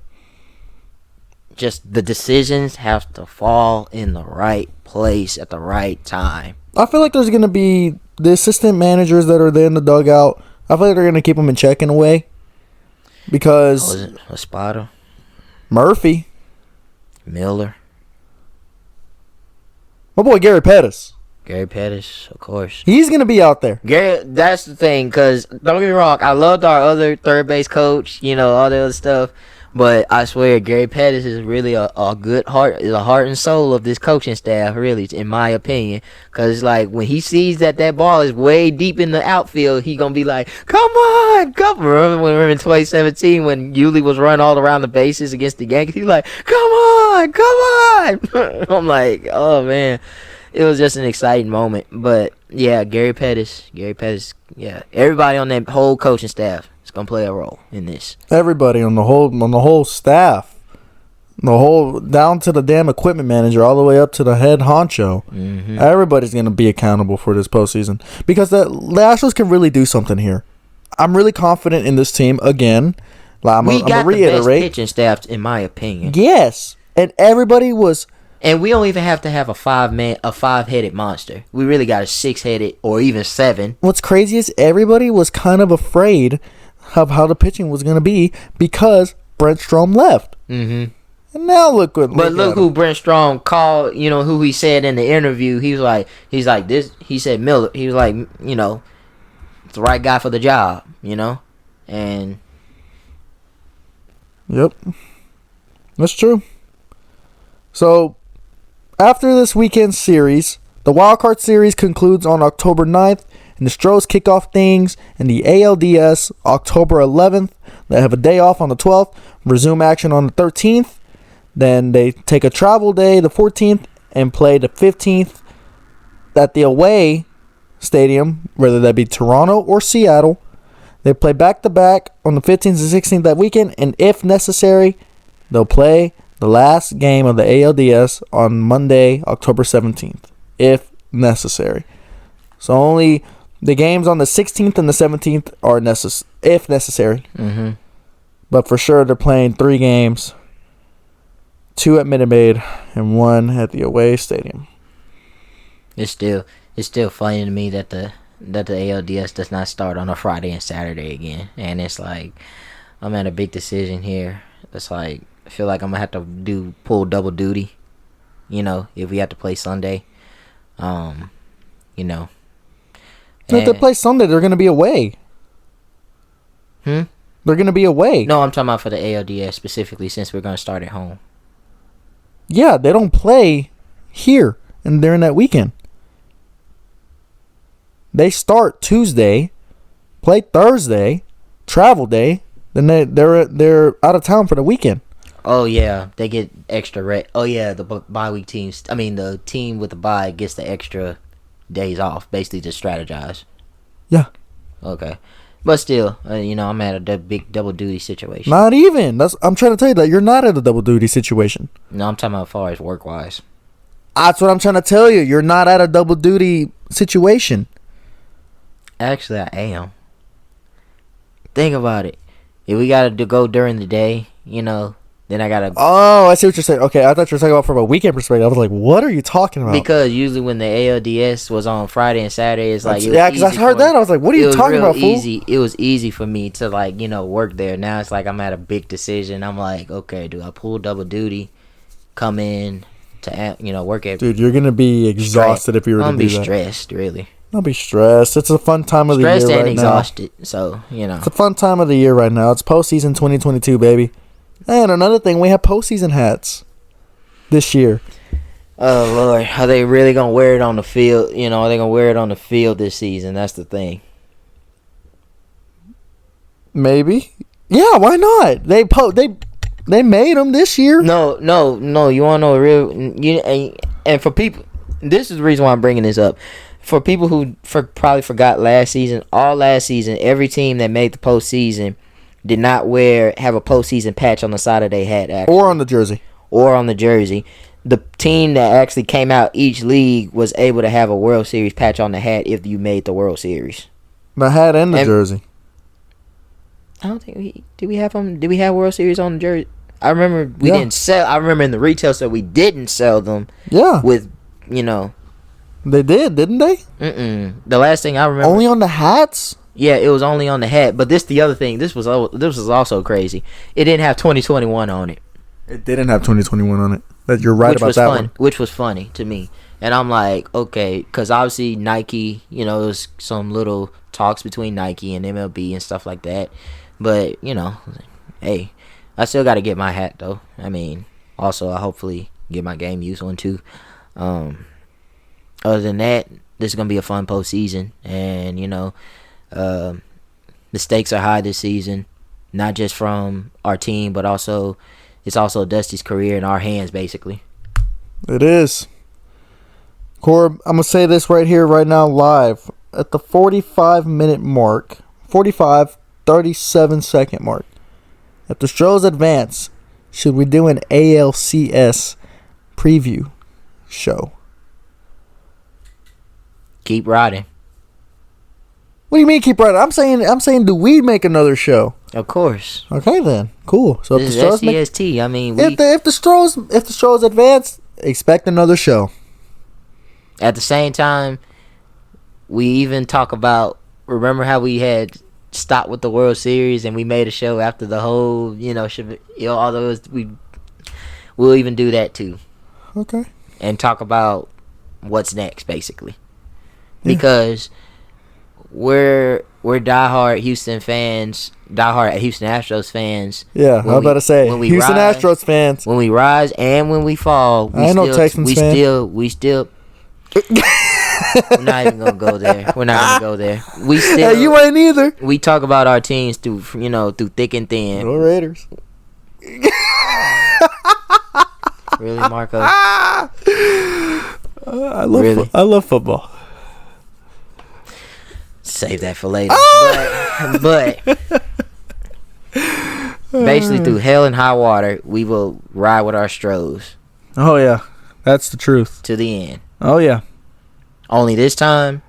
just the decisions have to fall in the right place at the right time. I feel like there's going to be the assistant managers that are there in the dugout. I feel like they're going to keep them in check in a way. Because Was it Espada? Murphy, Miller? my boy Gary Pettis, Gary Pettis, of course. he's going to be out there. Gary, that's the thing, because don't get me wrong, I loved our other third base coach, you know, all the other stuff. But I swear, Gary Pettis is really a good heart, is a heart and soul of this coaching staff, really, in my opinion. Because, like, when he sees that ball is way deep in the outfield, he going to be like, come on, come on. Remember when we were in 2017 when Yuli was running all around the bases against the Yankees? He was like, come on, come on. I'm like, oh, man. It was just an exciting moment. But, yeah, Gary Pettis, yeah. Everybody on that whole coaching staff is going to play a role in this. Everybody on the whole staff, the whole down to the damn equipment manager, all the way up to the head honcho. Mm-hmm. Everybody's gonna be accountable for this postseason because the Astros can really do something here. I'm really confident in this team again. I'm We got gonna the best reiterate. pitching staff, in my opinion. Yes, and everybody was. And we don't even have to have a five-headed monster. We really got a 6-headed or even 7. What's crazy is everybody was kind of afraid of how the pitching was gonna be because Brent Strom left. Mm-hmm. And now look what. But look who Brent Strom called. You know who he said in the interview. He's like this. He said Miller. He was like, you know, the right guy for the job. You know, and Yep, that's true. So, after this weekend series, the wildcard series concludes on October 9th, and the Astros kick off things in the ALDS October 11th. They have a day off on the 12th, resume action on the 13th. Then they take a travel day, the 14th, and play the 15th at the away stadium, whether that be Toronto or Seattle. They play back-to-back on the 15th and 16th that weekend, and if necessary, they'll play the last game of the ALDS on Monday, October 17th, if necessary. So only the games on the 16th and the 17th are if necessary. mm-hmm. But for sure, they're playing 3 games, 2 at Minute Maid and 1 at the away stadium. It's still funny to me that the ALDS does not start on a Friday and Saturday again. And it's like, I'm at a big decision here. It's like, I feel like I'm going to have to pull double duty, you know, if we have to play Sunday. You know. So if they play Sunday, they're going to be away. They're going to be away. No, I'm talking about for the ALDS specifically since we're going to start at home. Yeah, they don't play here and during that weekend. They start Tuesday, play Thursday, travel day, then they're out of town for the weekend. Oh yeah, they get extra rest. Oh yeah, the bye week teams. I mean, the team with the bye gets the extra days off, basically to strategize. Yeah. Okay, but still, you know, I'm at a big double duty situation. Not even. I'm trying to tell you that you're not at a double duty situation. No, I'm talking about as far as work wise. That's what I'm trying to tell you. You're not at a double duty situation. Actually, I am. Think about it. If we got to go during the day, you know, then I got to... Oh, I see what you're saying. Okay, I thought you were talking about from a weekend perspective. I was like, what are you talking about? Because usually when the ALDS was on Friday and Saturday, it's like... Yeah, because I heard that. I was like, what are you talking about, fool? It was easy for me to, like, you know, work there. Now it's like I'm at a big decision. I'm like, okay, do I pull double duty, come in to, you know, work at... Dude, you're going to be exhausted if you were to do that. I'm going to be stressed, really. Don't be stressed. It's a fun time of the year right now. Stressed and exhausted, so, you know. It's a fun time of the year right now. It's postseason 2022, baby. And another thing, we have postseason hats this year. Oh, Lord. Are they really going to wear it on the field? You know, are they going to wear it on the field this season? That's the thing. Maybe. Yeah, why not? They made them this year. No. You want to know a real... And for people... This is the reason why I'm bringing this up. For people who probably forgot last season, every team that made the postseason did not have a postseason patch on the side of their hat. Actually. Or on the jersey. The team that actually came out each league was able to have a World Series patch on the hat if you made the World Series. The hat and the jersey. I don't think did we have them? Did we have World Series on the jersey? I remember we didn't sell. I remember in the retail store we didn't sell them. Yeah. With, you know. They did, didn't they? The last thing I remember. Only on the hats? Yeah, it was only on the hat. But the other thing. This was also crazy. It didn't have 2021 on it. It didn't have 2021 on it. That you're right about that one. Which was funny to me. And I'm like, okay, because obviously Nike, you know, there's some little talks between Nike and MLB and stuff like that. But, you know, hey, I still got to get my hat, though. I mean, also, I hopefully get my game used one, too. Other than that, this is going to be a fun postseason. And, you know, the stakes are high this season. Not just from our team, but also, it's also Dusty's career in our hands, basically. It is. Corb, I'm going to say this right here, right now, live. At the 45-minute mark, 37-second mark, if the Astros advance, should we do an ALCS preview show? Keep riding. What do you mean keep riding? I'm saying do we make another show? Of course. Okay then. Cool. So this if the Astros is SCST. I mean, if the Astros advance, expect another show. At the same time, we even talk about, remember how we had stopped with the World Series and we made a show after the whole, although we'll even do that too. Okay. And talk about what's next, basically. Yeah. Because we're diehard Houston fans, diehard Houston Astros fans. Yeah, I was about to say, Houston Astros fans. When we rise and when we fall, we still we're not even gonna go there. We still. Hey, you ain't either. We talk about our teams through thick and thin. Go Raiders. Really, Marco? I love football. Save that for later. But basically, through hell and high water, we will ride with our Astros. Oh yeah, that's the truth. To the end. Oh yeah. Only this time,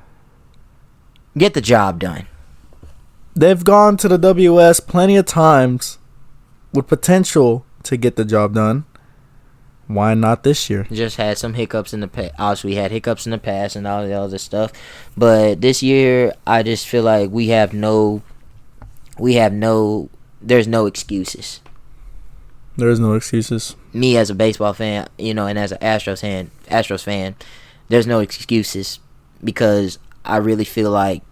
get the job done. They've gone to the WS plenty of times with potential to get the job done. Why not this year? Just had some hiccups in the past. Obviously, we had hiccups in the past and all the other stuff. But this year, I just feel like there's no excuses. There's no excuses. Me as a baseball fan, and as an Astros fan, there's no excuses because I really feel like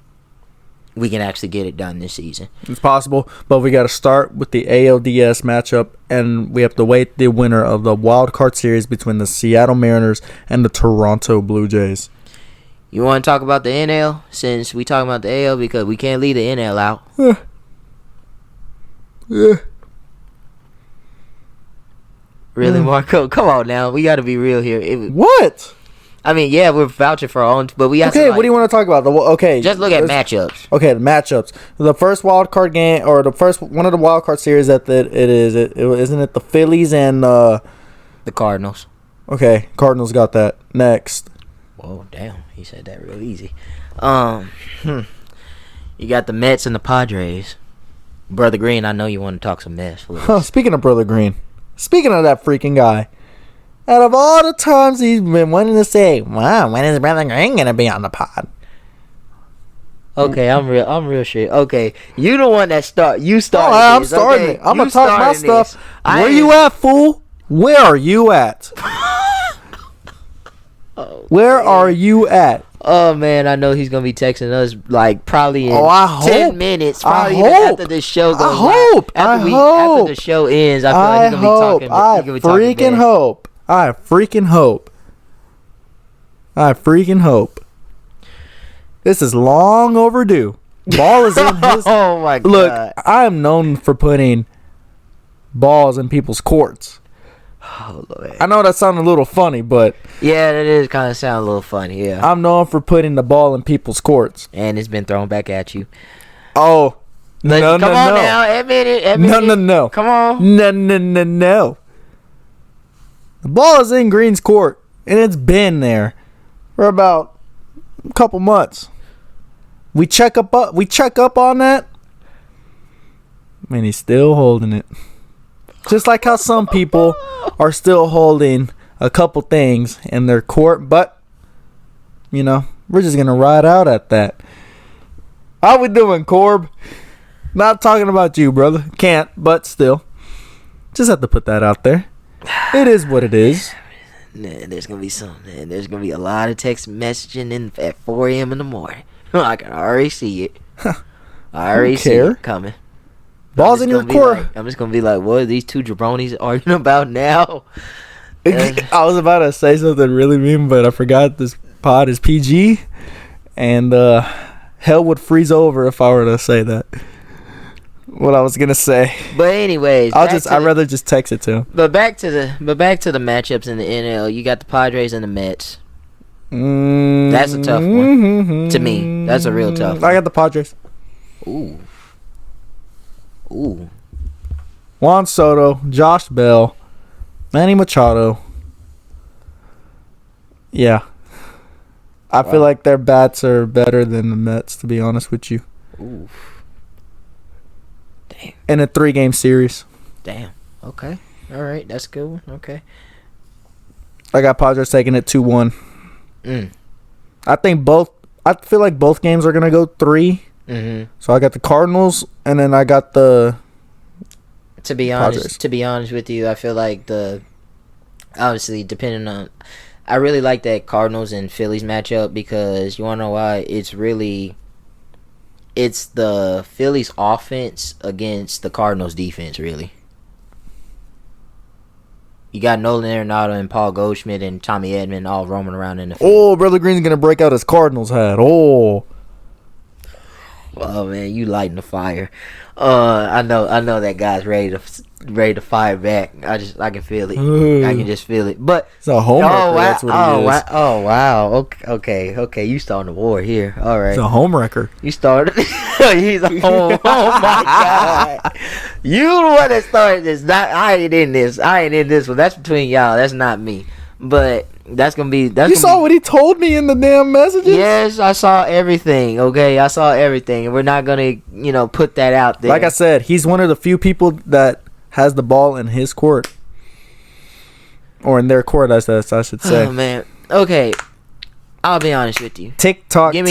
we can actually get it done this season. It's possible, but we got to start with the ALDS matchup, and we have to wait the winner of the wild card series between the Seattle Mariners and the Toronto Blue Jays. You want to talk about the NL since we talking about the AL because we can't leave the NL out. Yeah. Really, Marco? Come on now. We got to be real here. What? I mean, yeah, we're vouching for our own, but we have to. Okay, what do you want to talk about? Just look at matchups. Okay, the matchups. The first wild card game, or the first one of the wild card series isn't it the Phillies and the Cardinals? Okay, Cardinals got that. Next. Whoa, damn! He said that real easy. You got the Mets and the Padres. Brother Green, I know you want to talk some mess. Speaking of Brother Green, speaking of that freaking guy. Out of all the times he's been wanting to say, wow, when is Brother Green going to be on the pod? Okay, I'm real shit. Okay, you the one that started. You started. I'm this, starting okay? it. I'm going to talk my stuff. Where you at, fool? Where are you at? Where are you at? Oh, man, I know he's going to be texting us, like, probably in 10 minutes. Probably even after this show goes live. After the show ends, I feel like he's going to be talking. I freaking hope. This is long overdue. Ball is in his... Oh, my God. Look, I am known for putting balls in people's courts. Oh, Lord. I know that sounded a little funny, but... Yeah, that is kind of sound a little funny, yeah. I'm known for putting the ball in people's courts. And it's been thrown back at you. Oh. Come on now. Admit it. No. Come on. No. The ball is in Green's court, and it's been there for about a couple months. We check up on that, and he's still holding it. Just like how some people are still holding a couple things in their court, but we're just gonna ride out at that. How we doing, Corb? Not talking about you, brother. Can't, but still. Just have to put that out there. It is what it is. Nah, there's gonna be something. There's gonna be a lot of text messaging at 4 a.m. in the morning. I can already see it. I already see it coming. Balls in your court. I'm just gonna be like, what are these two jabronis arguing about now? I was about to say something really mean, but I forgot this pod is PG, and hell would freeze over if I were to say that. What I was gonna say. But anyways, I'd rather just text it to him. But back to the matchups in the NL. You got the Padres and the Mets. That's a tough one to me. That's a real tough one. I got the Padres. Ooh. Juan Soto, Josh Bell, Manny Machado. Yeah. I feel like their bats are better than the Mets, to be honest with you. Ooh. Damn. In a 3-game series. Damn. Okay. All right. That's a good one. Okay. I got Padres taking it 2-1. I feel like both games are going to go 3. Mm-hmm. So I got the Cardinals, and then I got the To be honest with you, I feel like obviously depending on, I really like that Cardinals and Phillies matchup because you want to know why? It's the Phillies offense against the Cardinals defense, really. You got Nolan Arenado and Paul Goldschmidt and Tommy Edman all roaming around in the field. Oh, Brother Green's going to break out his Cardinals hat. Oh, man, you lighting the fire. I know that guy's ready to fire back. I can feel it. I can just feel it. But it's a homer. That's what he is. Oh wow. Okay. You starting the war here. All right. It's a home wrecker. You started. He's a home. Oh my God. You the one that started this. I ain't in this. one. That's between y'all. That's not me. But that's gonna be. You saw what he told me in the damn messages? Yes, I saw everything. Okay, I saw everything, and we're not gonna, put that out there. Like I said, he's one of the few people that has the ball in his court, or in their court, as I should say. Oh man. Okay, I'll be honest with you. TikTok. Give me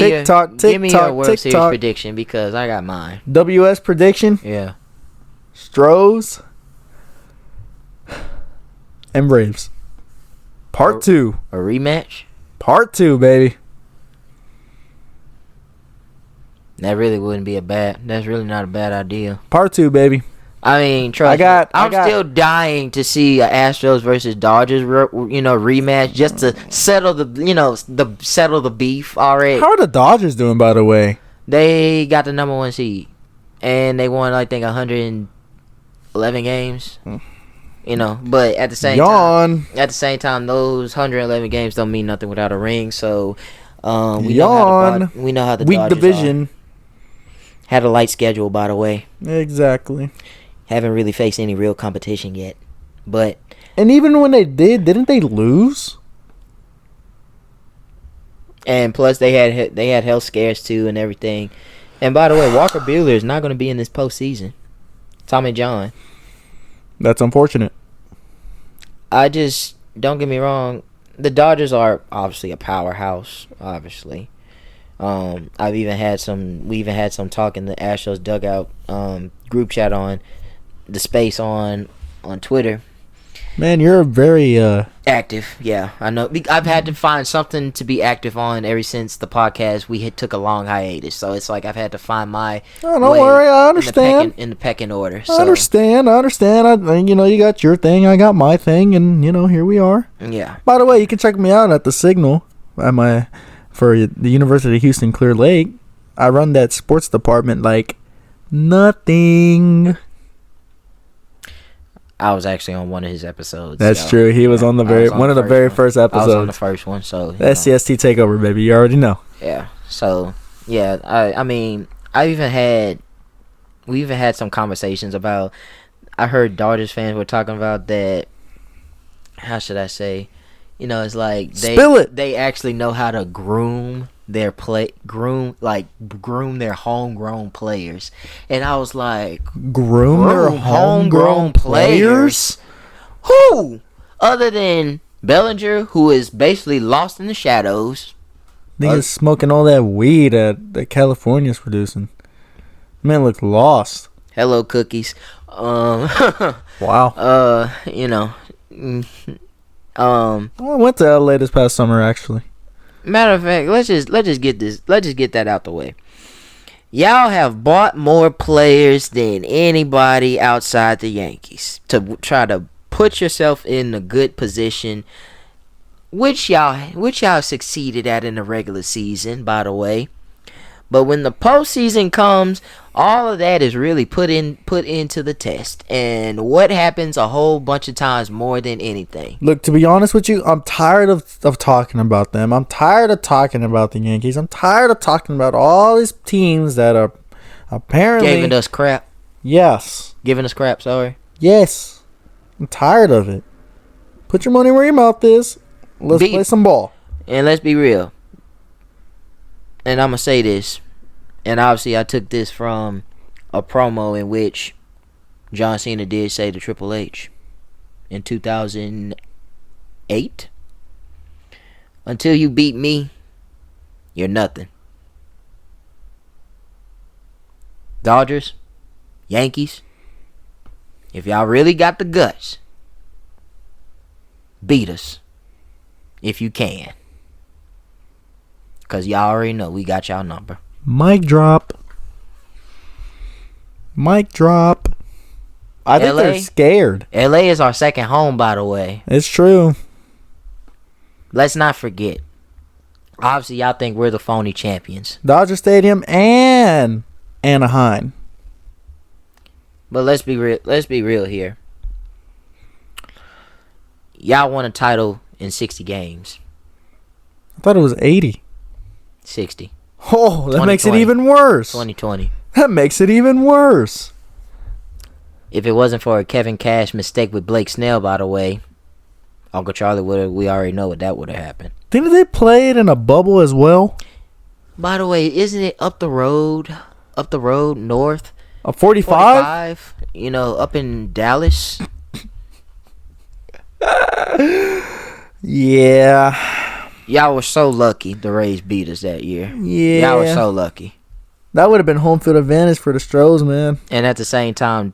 your World Series prediction because I got mine. WS prediction. Yeah. Stros and Braves. Part 2. A rematch? Part 2, baby. That's really not a bad idea. Part 2, baby. I mean, trust me. I'm still dying to see a Astros versus Dodgers, rematch just to settle the beef already. How are the Dodgers doing, by the way? They got the number 1 seed, and they won, I think, 111 games. But at the same time, those 111 games don't mean nothing without a ring. So, we know how the weak Dodgers division. Had a light schedule, by the way. Exactly. Haven't really faced any real competition yet, and even when they didn't they lose? And plus, they had health scares too and everything. And by the way, Walker Buehler is not going to be in this postseason. Tommy John. That's unfortunate. Don't get me wrong, the Dodgers are obviously a powerhouse, obviously. We even had some talk in the Astros dugout group chat on the space on Twitter. Man, you're very active. Yeah, I know. I've had to find something to be active on ever since the podcast. We took a long hiatus, so it's like I've had to find my. Oh, don't worry, I understand. In the pecking order. I understand. You got your thing, I got my thing, and here we are. Yeah. By the way, you can check me out at the Signal for the University of Houston Clear Lake. I run that sports department like nothing. I was actually on one of his episodes. That's true. He was on the one of the very first episodes. I was on the first one, so SCST takeover, baby. You already know. Yeah. So yeah, I mean, we even had some conversations about. I heard Dodgers fans were talking about that. How should I say? It's like Spill it. They actually know how to groom groom their homegrown players, and I was like, Groom their homegrown players? Who other than Bellinger, who is basically lost in the shadows? Niggas smoking all that weed that California's producing. Man looked lost. Hello, cookies. Wow. You know, I went to LA this past summer actually. matter of fact, let's just get that out the way. Y'all have bought more players than anybody outside the Yankees to try to put yourself in a good position, which y'all succeeded at in the regular season, by the way. But when the postseason comes, all of that is really put into the test. And what happens a whole bunch of times more than anything? Look, to be honest with you, I'm tired of talking about them. I'm tired of talking about the Yankees. I'm tired of talking about all these teams that are apparently Giving us crap. Yes. Giving us crap, sorry. Yes. I'm tired of it. Put your money where your mouth is. Let's play some ball. And let's be real. And I'm going to say this. And obviously I took this from a promo in which John Cena did say to Triple H in 2008. Until you beat me, you're nothing. Dodgers, Yankees, if y'all really got the guts, beat us if you can. Because y'all already know we got y'all number. Mic drop. Mic drop. I think they're scared. LA is our second home, by the way. It's true. Let's not forget. Obviously, y'all think we're the phony champions. Dodger Stadium and Anaheim. But let's be real. Let's be real here. Y'all won a title in 60 games. I thought it was 80. 60. Oh, that makes it even worse. 2020. That makes it even worse. If it wasn't for a Kevin Cash mistake with Blake Snell, by the way, Uncle Charlie we already know what that would have happened. Didn't they play it in a bubble as well? By the way, isn't it up the road north? A 45? You know, up in Dallas. Yeah. Y'all were so lucky the Rays beat us that year. Yeah. Y'all were so lucky. That would have been home field advantage for the Astros, man. And at the same time,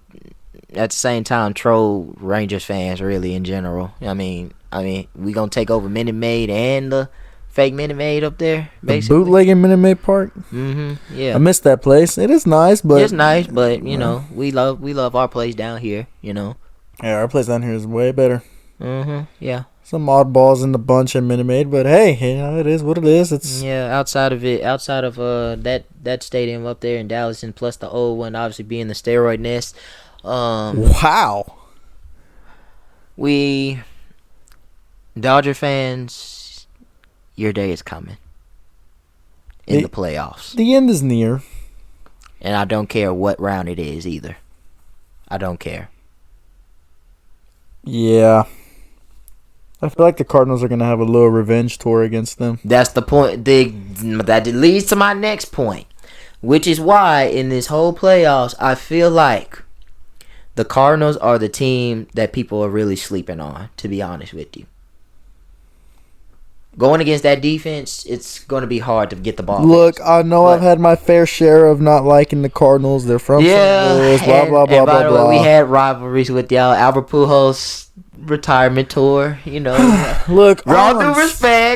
troll Rangers fans really in general. I mean, we gonna take over Minute Maid and the fake Minute Maid up there, basically. The bootlegging Minute Maid Park. Yeah. I missed that place. It is nice, but it's nice, but you know, we love our place down here. You know. Yeah, our place down here is way better. Yeah. Some oddballs in the bunch at Minute Maid, but hey, you know, it is what it is. It's outside of that stadium up there in Dallas, and plus the old one obviously being the steroid nest. Wow. We Dodger fans, your day is coming in the playoffs. The end is near. And I don't care what round it is either. I don't care. Yeah. I feel like the Cardinals are going to have a little revenge tour against them. That's the point. That leads to my next point, which is why in this whole playoffs, I feel like the Cardinals are the team that people are really sleeping on, to be honest with you. Going against that defense, it's going to be hard to get the ball. Look, I know I've had my fair share of not liking the Cardinals. They're from St. Louis, blah, blah, blah, by blah, the way, blah. we had rivalries with y'all. Albert Pujols retirement tour, you know. Look, all due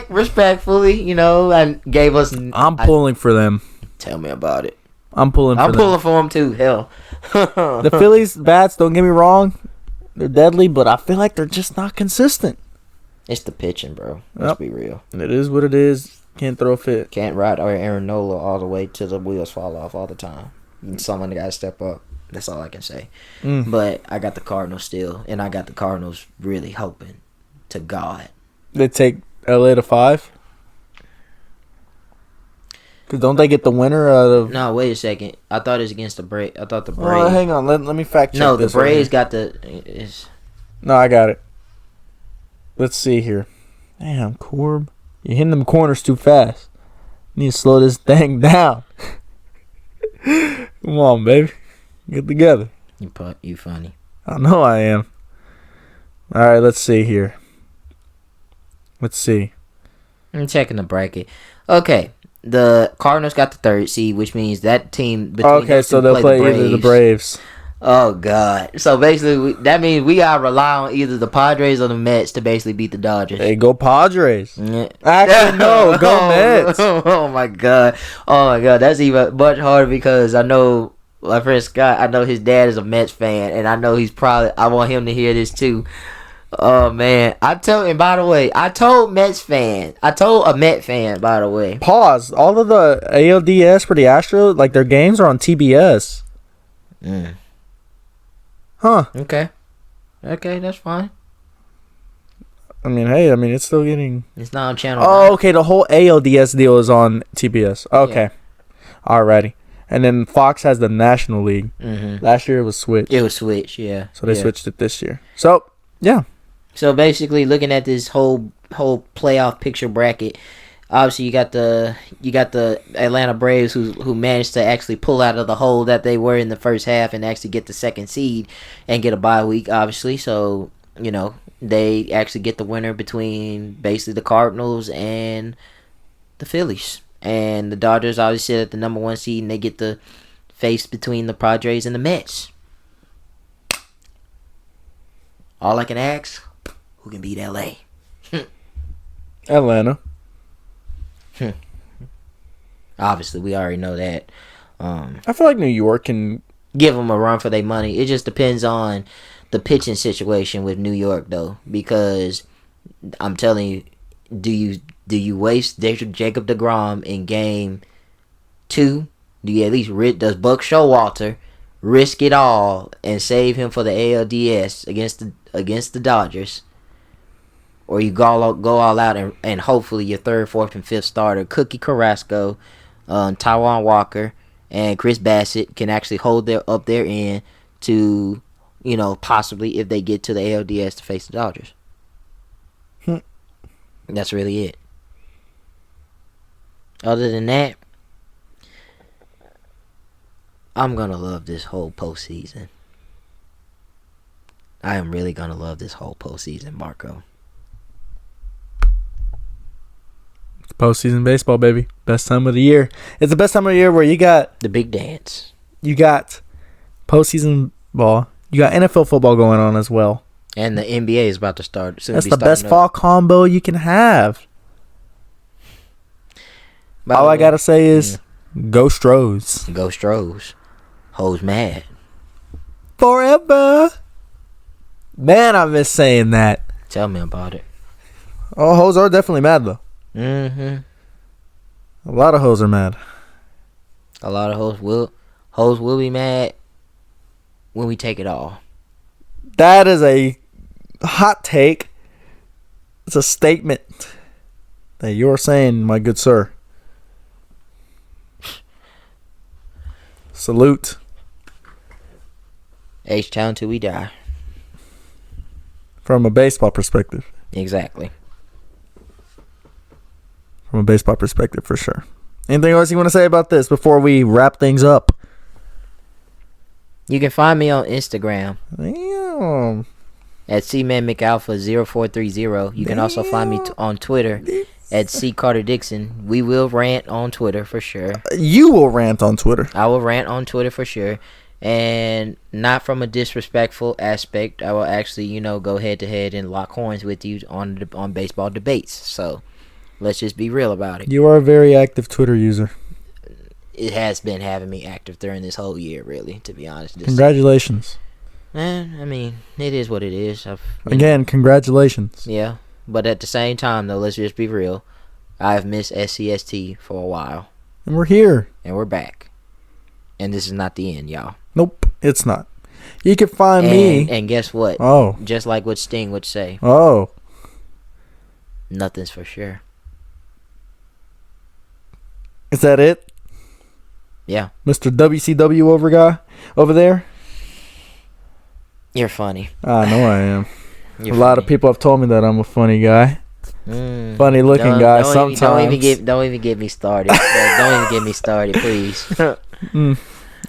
respectfully, you know, and gave us. I'm pulling for them. Tell me about it. I'm pulling for them too. Hell, the Phillies bats, don't get me wrong, they're deadly, but I feel like they're just not consistent. It's the pitching, bro. Let's be real. It is what it is. Can't throw a fit. Can't ride our Aaron Nola all the way till the wheels fall off all the time. Someone got to step up. That's all I can say. But I got the Cardinals still, and I got the Cardinals really hoping to God. They take LA to 5? Because don't they get the winner out of... No, wait a second. I thought it was against the Braves. I thought the Braves... Oh, hang on. Let me fact check this. No, this the Braves got the... No, I got it. Let's see here. Damn, Corb. You're hitting them corners too fast. Need to slow this thing down. Come on, baby. Get together. You funny. I know I am. All right, let's see here. Let's see. I'm checking the bracket. Okay, the Cardinals got the 3rd seed, which means that team between Okay, those so two they'll play either the Braves. Oh God! So basically, that means we gotta rely on either the Padres or the Mets to basically beat the Dodgers. Hey, go Padres. Yeah. Actually, no, go Mets. Oh my God! Oh my God! That's even much harder because I know my friend Scott. I know his dad is a Mets fan, and I know he's probably. I want him to hear this too. Oh man! I told a Met fan. By the way. Pause. All of the ALDS for the Astros, like their games are on TBS. Huh. Okay, that's fine. I mean, hey, it's still getting... It's not on channel. Oh, okay, the whole ALDS deal is on TBS. Okay. Yeah. Alrighty. And then Fox has the National League. Mm-hmm. Last year it was switched. It was switched, yeah. So they switched it this year. So, yeah. So basically, looking at this whole playoff picture bracket, obviously you got the Atlanta Braves who managed to actually pull out of the hole that they were in the first half and actually get the 2nd seed and get a bye week, obviously. So, they actually get the winner between basically the Cardinals and the Phillies. And the Dodgers obviously sit at the number 1 seed, and they get the face between the Padres and the Mets. All I can ask, who can beat LA? Atlanta. Obviously, we already know that. I feel like New York can give them a run for their money. It just depends on the pitching situation with New York, though, because I'm telling you, do you waste Jacob deGrom in game 2? Do you at least does Buck Showalter risk it all and save him for the ALDS against the Dodgers? Or you go all out and hopefully your 3rd, 4th, and 5th starter, Cookie Carrasco, Taijuan Walker, and Chris Bassett can actually hold up their end to, possibly if they get to the ALDS to face the Dodgers. That's really it. Other than that, I'm going to love this whole postseason. I am really going to love this whole postseason, Marco. Postseason baseball, baby. Best time of the year. It's the best time of the year where you got the big dance. You got postseason ball. You got NFL football going on as well. And the NBA is about to start. That's the best fall combo you can have. All I got to say is, go Stros. Go Stros. Hoes mad. Forever. Man, I miss saying that. Tell me about it. Oh, hoes are definitely mad, though. Mm-hmm. A lot of hoes are mad. A lot of hoes will be mad when we take it all. That is a hot take. It's a statement that you're saying, my good sir. Salute. H-Town till we die. From a baseball perspective. Exactly. From a baseball perspective, for sure. Anything else you want to say about this before we wrap things up? You can find me on Instagram. Damn. At CManMcAlpha0430. You can also find me on Twitter at CCarterDixon. We will rant on Twitter for sure. You will rant on Twitter. I will rant on Twitter for sure. And not from a disrespectful aspect. I will actually, go head to head and lock horns with you on baseball debates. So let's just be real about it. You are a very active Twitter user. It has been having me active during this whole year, really, to be honest. Congratulations. It is what it is. Again, congratulations. Yeah, but at the same time, though, let's just be real. I've missed SCST for a while. And we're here. And we're back. And this is not the end, y'all. Nope, it's not. You can find me. And guess what? Oh. Just like what Sting would say. Oh. Nothing's for sure. Is that it? Yeah. Mr. WCW over there? You're funny. I know I am. You're a lot of people have told me that I'm a funny guy. Funny looking guy. Sometimes. Don't even get me started. Don't even get me started, please.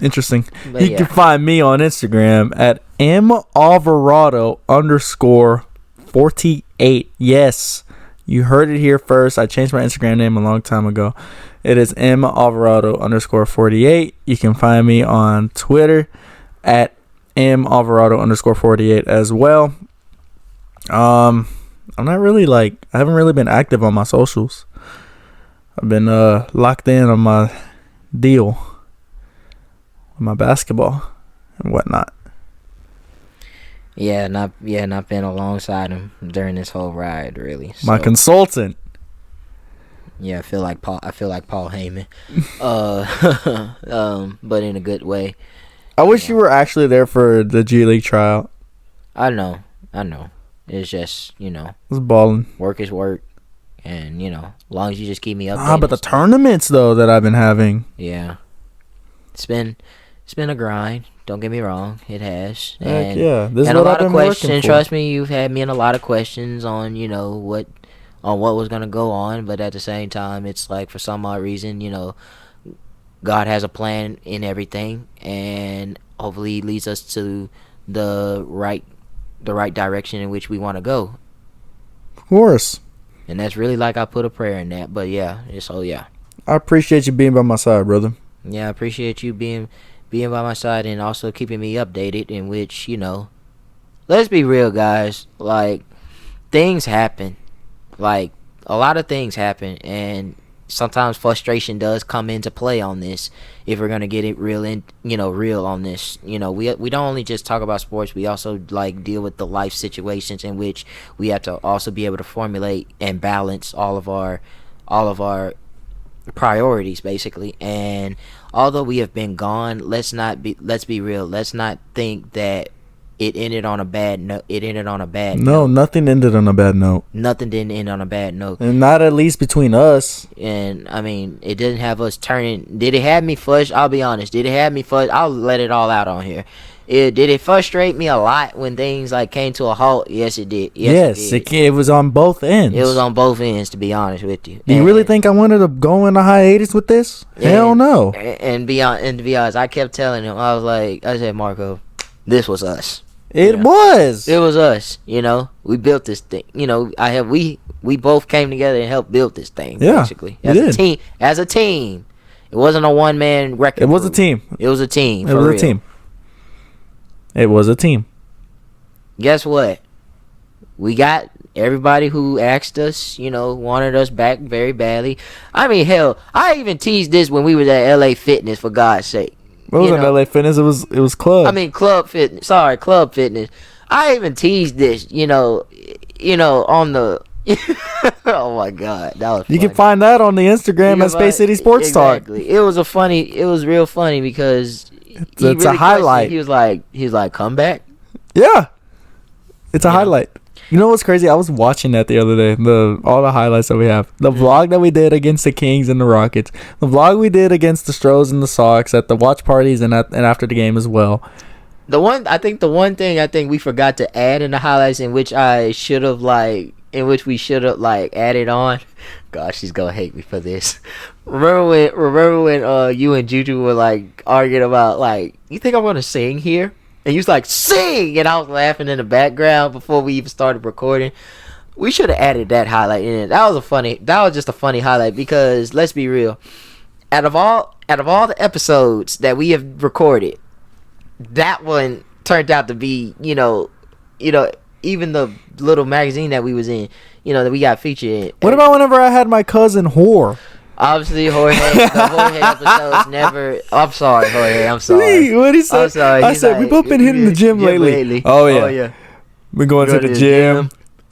Interesting. But You can find me on Instagram at malvarado_48. Yes, you heard it here first. I changed my Instagram name a long time ago. It is malvarado_48. You can find me on Twitter at malvarado_48 as well. I'm not really I haven't really been active on my socials. I've been locked in on my deal, my basketball and whatnot. Not been alongside him during this whole ride, really. So, My consultant. Yeah, I feel like Paul Heyman. But in a good way. I wish you were actually there for the G League tryout. I know. It's just, It was balling. work is work, and as long as you just keep me updated. But the tournaments though that I've been having. Yeah. It's been a grind. Don't get me wrong, it has. Heck yeah, this is and a what lot I've of been questions. working for. Trust me, you've had me in a lot of questions on what was gonna go on, but at the same time, it's like for some odd reason, God has a plan in everything, and hopefully He leads us to the right direction in which we want to go. Of course. And that's really I put a prayer in that. But yeah. I appreciate you being by my side, brother. Yeah, I appreciate you being by my side and also keeping me updated, in which, let's be real, guys. Things happen. A lot of things happen, and sometimes frustration does come into play on this if we're going to get it real on this. We don't only just talk about sports, we also deal with the life situations in which we have to also be able to formulate and balance all of our priorities, basically. And although we have been gone, let's be real. Let's not think that it ended on a bad note. No, nothing ended on a bad note. Nothing didn't end on a bad note. And not at least between us. And I mean, it didn't have us turning. Did it have me flushed? I'll be honest. Did it have me flushed? I'll let it all out on here. Did it frustrate me a lot when things came to a halt? Yes, it did. Yes, it was on both ends. It was on both ends, to be honest with you. Do you really think I wanted to go in a hiatus with this? Hell no. And to be honest, I kept telling him, I said, Marco, this was us. It was. It was us. We built this thing. We both came together and helped build this thing. Yeah, basically, as a team. It wasn't a one man record. It was a team. It was a team. It was a team. Guess what? We got everybody who asked us, wanted us back very badly. I mean, hell, I even teased this when we was at LA Fitness, for God's sake. It wasn't LA Fitness, it was Club. I mean, Club Fitness. Sorry, Club Fitness. I even teased this, on the oh my God, that was funny. You can find that on the Instagram at Space City Sports exactly. Talk. It was real funny because it's a highlight. He was like, come back. Yeah, it's a highlight. You know what's crazy? I was watching that the other day. All the highlights that we have. The vlog that we did against the Kings and the Rockets. The vlog we did against the Astros and the Sox at the watch parties and after the game as well. The one thing we forgot to add in the highlights, in which we should have added on. Gosh, she's gonna hate me for this. Remember when you and Juju were arguing about you think I'm gonna sing here? And you was like, sing! And I was laughing in the background before we even started recording. We should have added that highlight in. That was just a funny highlight, because let's be real. Out of all the episodes that we have recorded, that one turned out to be, even the little magazine that we was in, that we got featured in. What about whenever I had my cousin Whore? Obviously, Jorge, the Jorge episodes never. I'm sorry, Jorge. I'm sorry. What did he say? I'm sorry. I said, we've both been hitting the gym lately. Oh, yeah. We're going to the gym,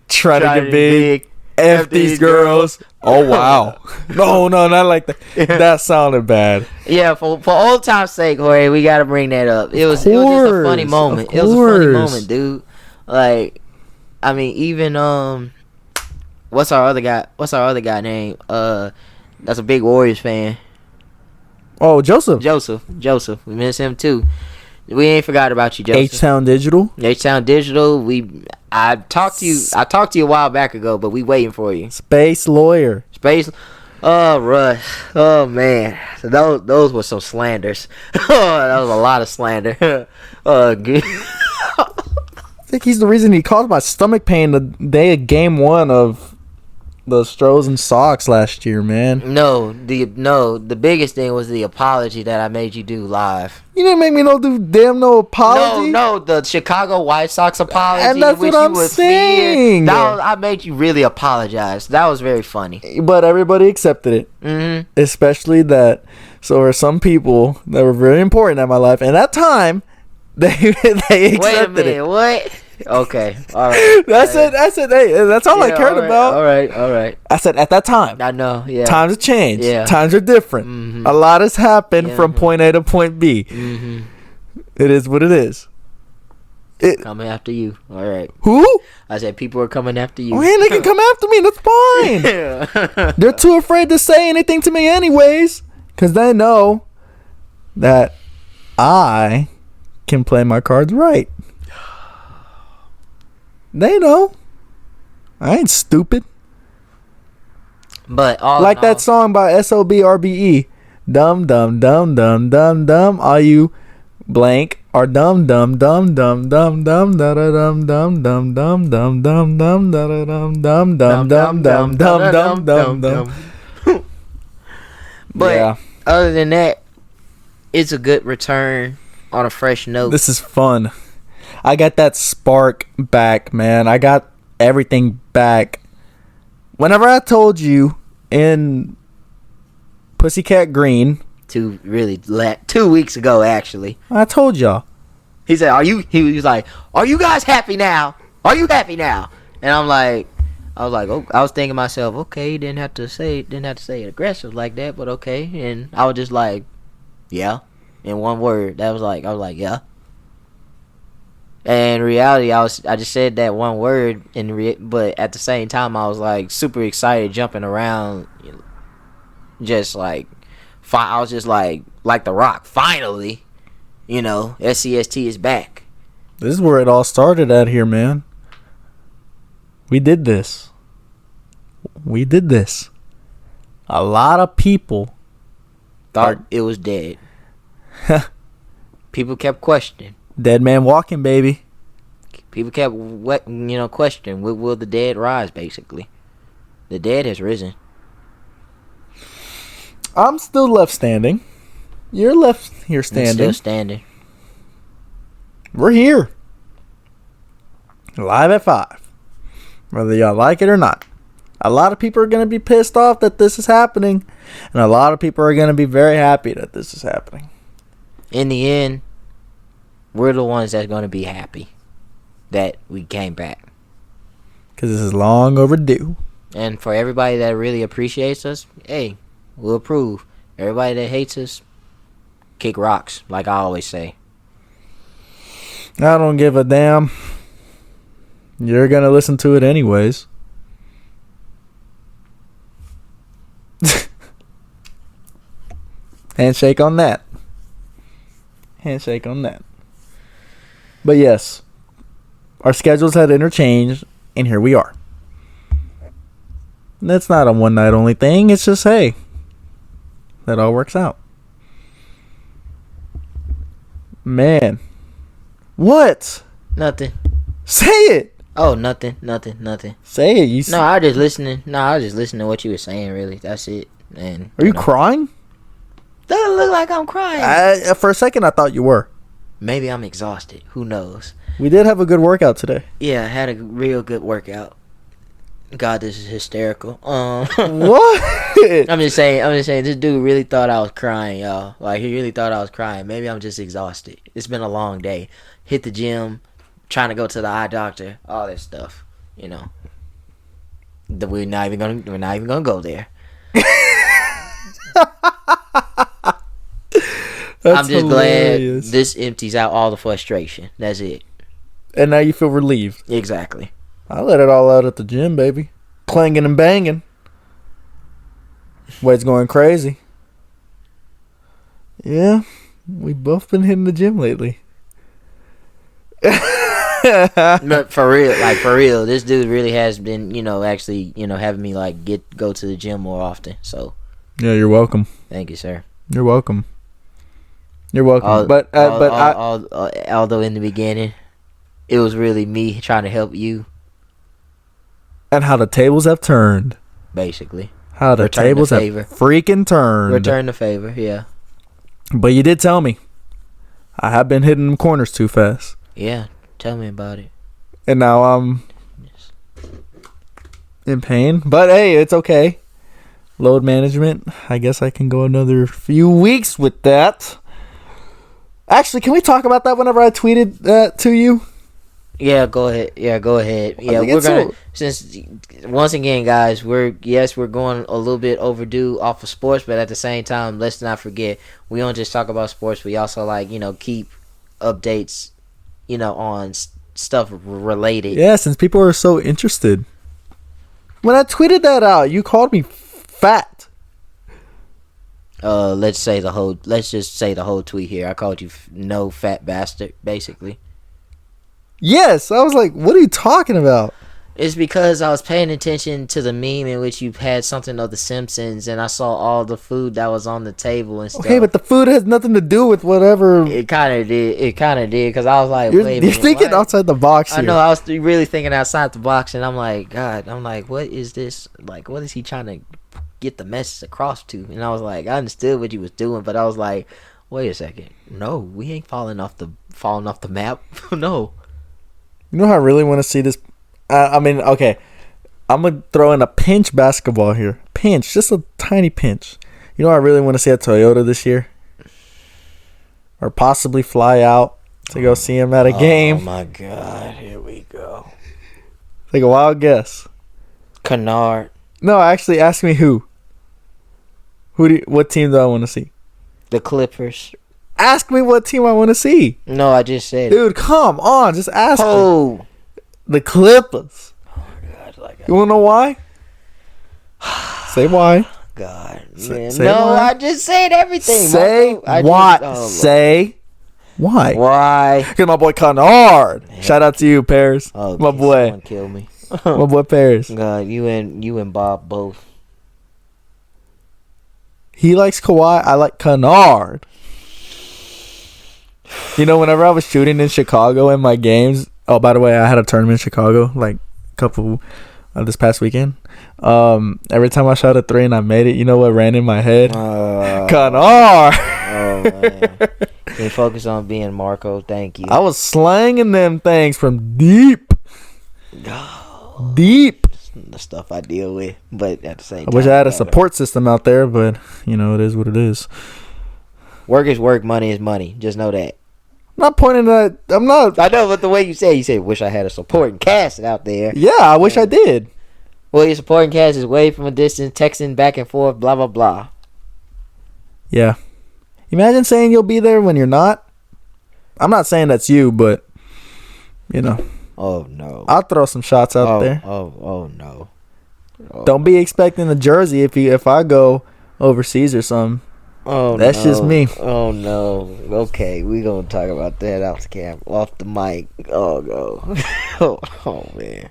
trying to get big, F these girls. Oh, wow. No, not like that. That sounded bad. Yeah, for old time's sake, Jorge, we got to bring that up. It was just a funny moment. It was a funny moment, dude. I mean, even, what's our other guy name? That's a big Warriors fan. Oh, Joseph. We miss him too. We ain't forgot about you, Joseph. H-Town Digital. H-Town Digital. I talked to you a while back ago, but we waiting for you. Space lawyer. Space. Oh, Russ. Oh, man. So those were some slanders. That was a lot of slander. Good. I think he's the reason he caused my stomach pain the day of game 1 of the Astros and Sox last year, man. The biggest thing was the apology that I made you do live. You didn't make me no apology. No, the Chicago White Sox apology. And that's what I'm saying. I made you really apologize. That was very funny. But everybody accepted it. Mm-hmm. Especially that. So there were some people that were very important in my life. And at that time, they accepted Wait a minute, it. what? Okay, all right. That's it. Hey, that's all I cared about. All right. I said at that time. I know, yeah. Times have changed. Yeah. Times are different. Mm-hmm. A lot has happened Yeah. from point A to point B. Mm-hmm. It is what it is. Coming after you. All right. Who? I said people are coming after you. Oh, hey, they can come after me. That's fine. They're too afraid to say anything to me anyways. Because they know that I can play my cards right. They know. I ain't stupid. But all Like in that all, song by SOBRBE. Dumb, dumb, dumb, dumb, dumb, dumb. Are you blank? Or dumb, dumb, dumb, dumb, dumb, dumb, da da dum, dumb, dumb, dumb, dumb, dumb, dumb, da da dum, dumb, dumb, dumb, dumb, dumb, dumb, dumb, dumb. But Yeah. other than that, it's a good return on a fresh note. This is fun. I got that spark back, man. I got everything back. Whenever I told you in Pussycat Green, 2 weeks ago, actually. I told y'all. He said, he was like, are you guys happy now? Are you happy now? And I was thinking to myself, okay, he didn't have to say it aggressive like that, but okay. And I was just like, yeah, in one word. I was like, yeah. And in reality, I just said that one word, but at the same time, I was like super excited, jumping around, just like, I was just like The Rock. Finally, SCST is back. This is where it all started at here, man. We did this. A lot of people Thought it was dead. People kept questioning. Dead man walking, baby. People kept questioning. Will the dead rise? Basically, the dead has risen. I'm still left standing. You're left here It's standing. still standing. We're here. Live at 5. Whether y'all like it or not. A lot of people are going to be pissed off that this is happening. And a lot of people are going to be very happy that this is happening. In the end, we're the ones that's going to be happy that we came back. Because this is long overdue. And for everybody that really appreciates us, hey, we'll approve. Everybody that hates us, kick rocks, like I always say. I don't give a damn. You're going to listen to it anyways. Handshake on that. Handshake on that. But yes, our schedules had interchanged, and here we are. That's not a one night only thing. It's just, hey, that all works out. Man. What? Nothing. Say it. Oh, nothing. Say it. You No, I was just listening. I was just listening to what you were saying, really. That's it. And Are you crying? Doesn't look like I'm crying. For a second, I thought you were. Maybe I'm exhausted. Who knows? We did have a good workout today. Yeah, I had a real good workout. God, this is hysterical. What? I'm just saying, this dude really thought I was crying, y'all. Like, he really thought I was crying. Maybe I'm just exhausted. It's been a long day. Hit the gym, trying to go to the eye doctor, all that stuff. We're not even gonna go there. I'm just hilarious. glad this empties out all the frustration. That's it. And now you feel relieved. Exactly. I let it all out at the gym, baby. Clanging and banging. Weight's going crazy. Yeah, we both been hitting the gym lately. But for real, this dude really has been, actually, having me like go to the gym more often. So Yeah, you're welcome. thank you, sir. You're welcome. You're welcome. Although in the beginning, it was really me trying to help you, and how the tables have turned. basically. How the Return the tables have favor. freaking turned. Return the favor, yeah. But you did tell me I have been hitting them corners too fast. Yeah, tell me about it. And now I'm in pain. But hey, it's okay. Load management. I guess I can go another few weeks with that. Actually, can we talk about that whenever I tweeted that to you? Yeah, go ahead. Yeah, we're gonna since once again, guys, we're going a little bit overdue off of sports, but at the same time, let's not forget we don't just talk about sports. We also keep updates, on stuff related. Yeah, since people are so interested. When I tweeted that out, you called me fat. Let's just say the whole tweet here. I called you no fat bastard, basically. Yes, I was like, what are you talking about? It's because I was paying attention to the meme in which you had something of The Simpsons, and I saw all the food that was on the table and stuff. Okay, but the food has nothing to do with whatever. It kind of did, because I was like, You're wait a minute, thinking what? outside the box here. I know, I was really thinking outside the box, and I'm like, God, what is this? Like, what is he trying to get the message across to? And I was like, I understood what he was doing, but I was like, wait a second. No, we ain't falling off the map. No. You know how I really want to see this? Okay. I'm going to throw in a pinch basketball here. Pinch, just a tiny pinch. You know I really want to see at Toyota this year? Or possibly fly out to go see him at a game. Oh, my God. Here we go. Take a wild guess. Kennard. No, actually, ask me who. What team do I want to see? The Clippers. Ask me what team I want to see. No, I just said Dude, come on. Just ask me. Oh. The Clippers. Oh, God. You want to know why? Say why. God. Say No, why. I just said everything. Say why. Say why. Why? Because my boy Kennard. Shout out to you, Paris. Oh, my boy. Someone kill me. My boy Paris. God, you and Bob both. He likes Kawhi. I like Kennard. You know, whenever I was shooting in Chicago in my games. Oh, by the way, I had a tournament in Chicago like a couple this past weekend. Every time I shot a three and I made it, you know what ran in my head? Kennard. Oh, man. Can you focus on being Marco? Thank you. I was slanging them things from deep. Deep. The stuff I deal with, but at the same time, I wish I had a support system out there, but you know, it is what it is. Work is work, money is money. Just know that. I'm not pointing at. I'm not. I know, but the way you say, wish I had a supporting cast out there. Yeah, I wish I did. Well, your supporting cast is way from a distance, texting back and forth, blah, blah, blah. Yeah. Imagine saying you'll be there when you're not. I'm not saying that's you, but, you know. Oh, no. I'll throw some shots out there. Oh, no. Oh, don't be expecting the jersey if I go overseas or something. Oh, that's just me. Oh, no. Okay, we going to talk about that off the mic. Oh, no. oh, man.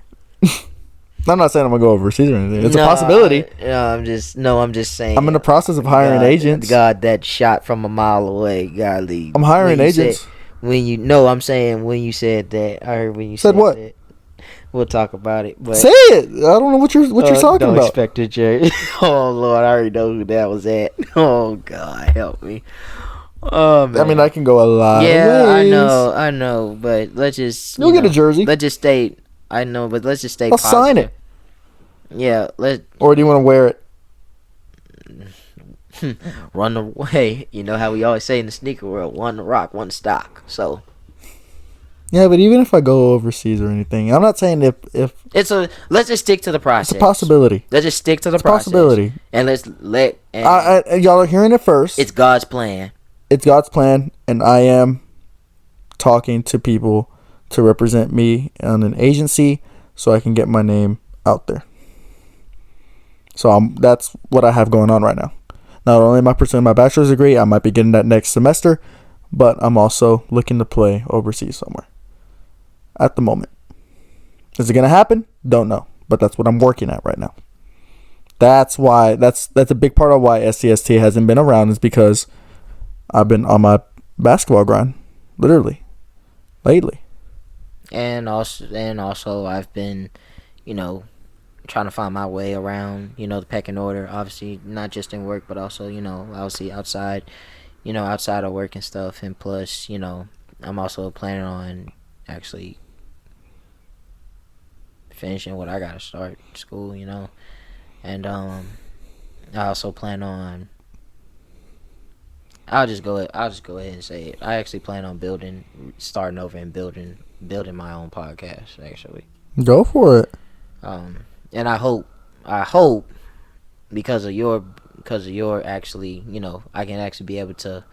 I'm not saying I'm gonna go overseas or anything. It's a possibility. I'm just saying. I'm in the process of hiring agents. God, that shot from a mile away. Golly. I'm hiring agents. I'm saying when you said that. I heard when you said what? That. We'll talk about it. But say it. I don't know what you're talking don't about. Expect it, Jerry. Oh Lord, I already know who that was at. Oh God, help me. Oh man. I mean, I can go a lot. Yeah, of ways. I know, but let's just. You'll get a jersey. Let's just stay. I know, but let's just stay. I'll positive. sign it. Yeah, Or do you want to wear it? Run away. You know how we always say in the sneaker world: one to rock, one to stock. So. Yeah, but even if I go overseas or anything, I'm not saying if let's just stick to the process. It's a possibility. Let's just stick to the it's process. Possibility. And y'all are hearing it first. It's God's plan. It's God's plan, and I am talking to people to represent me on an agency so I can get my name out there. So that's what I have going on right now. Not only am I pursuing my bachelor's degree, I might be getting that next semester, but I'm also looking to play overseas somewhere. at the moment. Is it going to happen? Don't know. But that's what I'm working at right now. That's why, that's a big part of why SCST hasn't been around, is because I've been on my basketball grind, literally, lately. And also I've been, trying to find my way around, the pecking order. Obviously, not just in work, but also, obviously outside of work and stuff. And plus, I'm also planning on actually finishing what I gotta start school, and I also plan on. I'll just go ahead and say it. I actually plan on starting over and building my own podcast. Actually, go for it. And I hope because of your actually, I can actually be able to,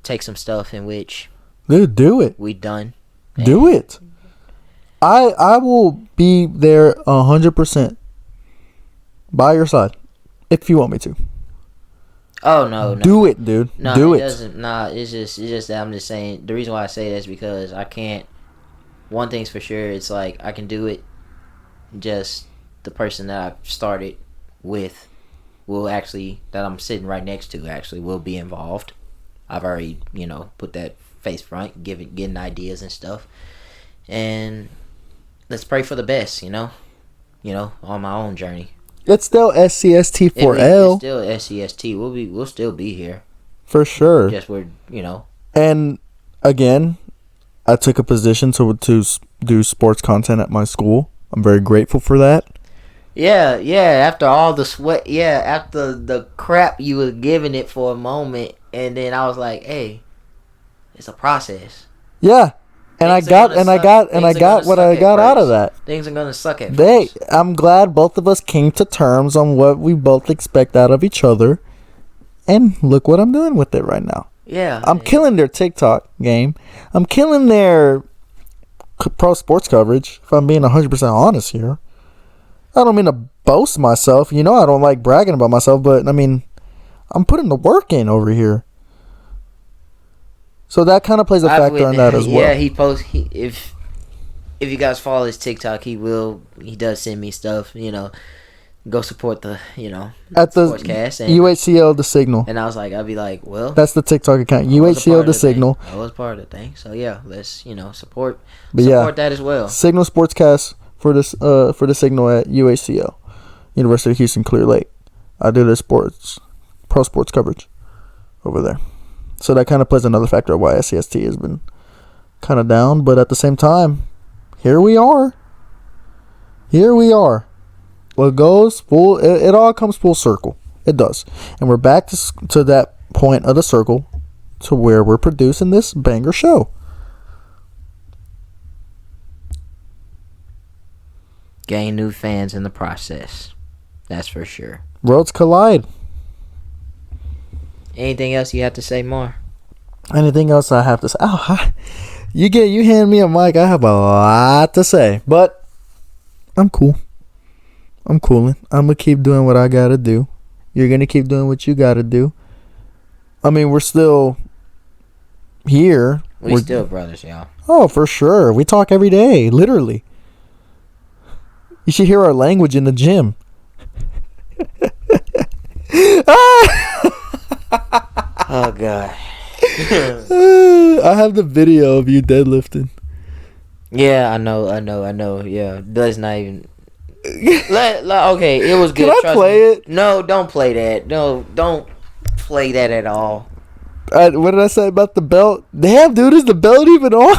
take some stuff in which, dude, do it. We done. Do it. I will be there 100% by your side if you want me to. Oh no! Do it, dude. No, do it. Doesn't. Nah, it's just that I'm just saying. The reason why I say that is because I can't. One thing's for sure. It's like I can do it. Just the person that I started with that I'm sitting right next to actually will be involved. I've already put that face front, getting ideas and stuff, and let's pray for the best. On my own journey. It's still SCST for It's L. still SCST. We'll still be here for sure. Just we're And again, I took a position to do sports content at my school. I'm very grateful for that. Yeah. After all the sweat, after the crap you was giving it for a moment, and then I was like, hey, it's a process. Yeah. And I got what I got out of that. Things are gonna suck at first. I'm glad both of us came to terms on what we both expect out of each other. And look what I'm doing with it right now. Yeah. I'm killing their TikTok game. I'm killing their pro sports coverage, if I'm being 100% honest here. I don't mean to boast myself. I don't like bragging about myself, but I mean, I'm putting the work in over here. So that kind of plays a factor in that as well. Yeah, if you guys follow his TikTok, he does send me stuff, go support the, at the sportscast. And UHCL The Signal. And I'd be like, well, that's the TikTok account. UHCL The Signal. I was part of the thing. So yeah, let's, support that as well. Signal Sportscast for the Signal at UHCL, University of Houston Clear Lake. I do the pro sports coverage over there. So that kind of plays another factor of why SCST has been kind of down. But at the same time, here we are. What goes full, it all comes full circle. It does. And we're back to that point of the circle to where we're producing this banger show. Gain new fans in the process. That's for sure. Worlds collide. Anything else you have to say more? Anything else I have to say? Oh, you hand me a mic. I have a lot to say, but I'm cool. I'm cooling. I'm gonna keep doing what I gotta do. You're gonna keep doing what you gotta do. I mean, we're still here. We're still brothers, y'all. Oh, for sure. We talk every day, literally. You should hear our language in the gym. Oh God. I have the video of you deadlifting. Yeah, I know. Yeah, that's not even. Okay, it was good. Can I play it? No, don't play that. No, don't play that at all. What did I say about the belt? Damn, dude, is the belt even on?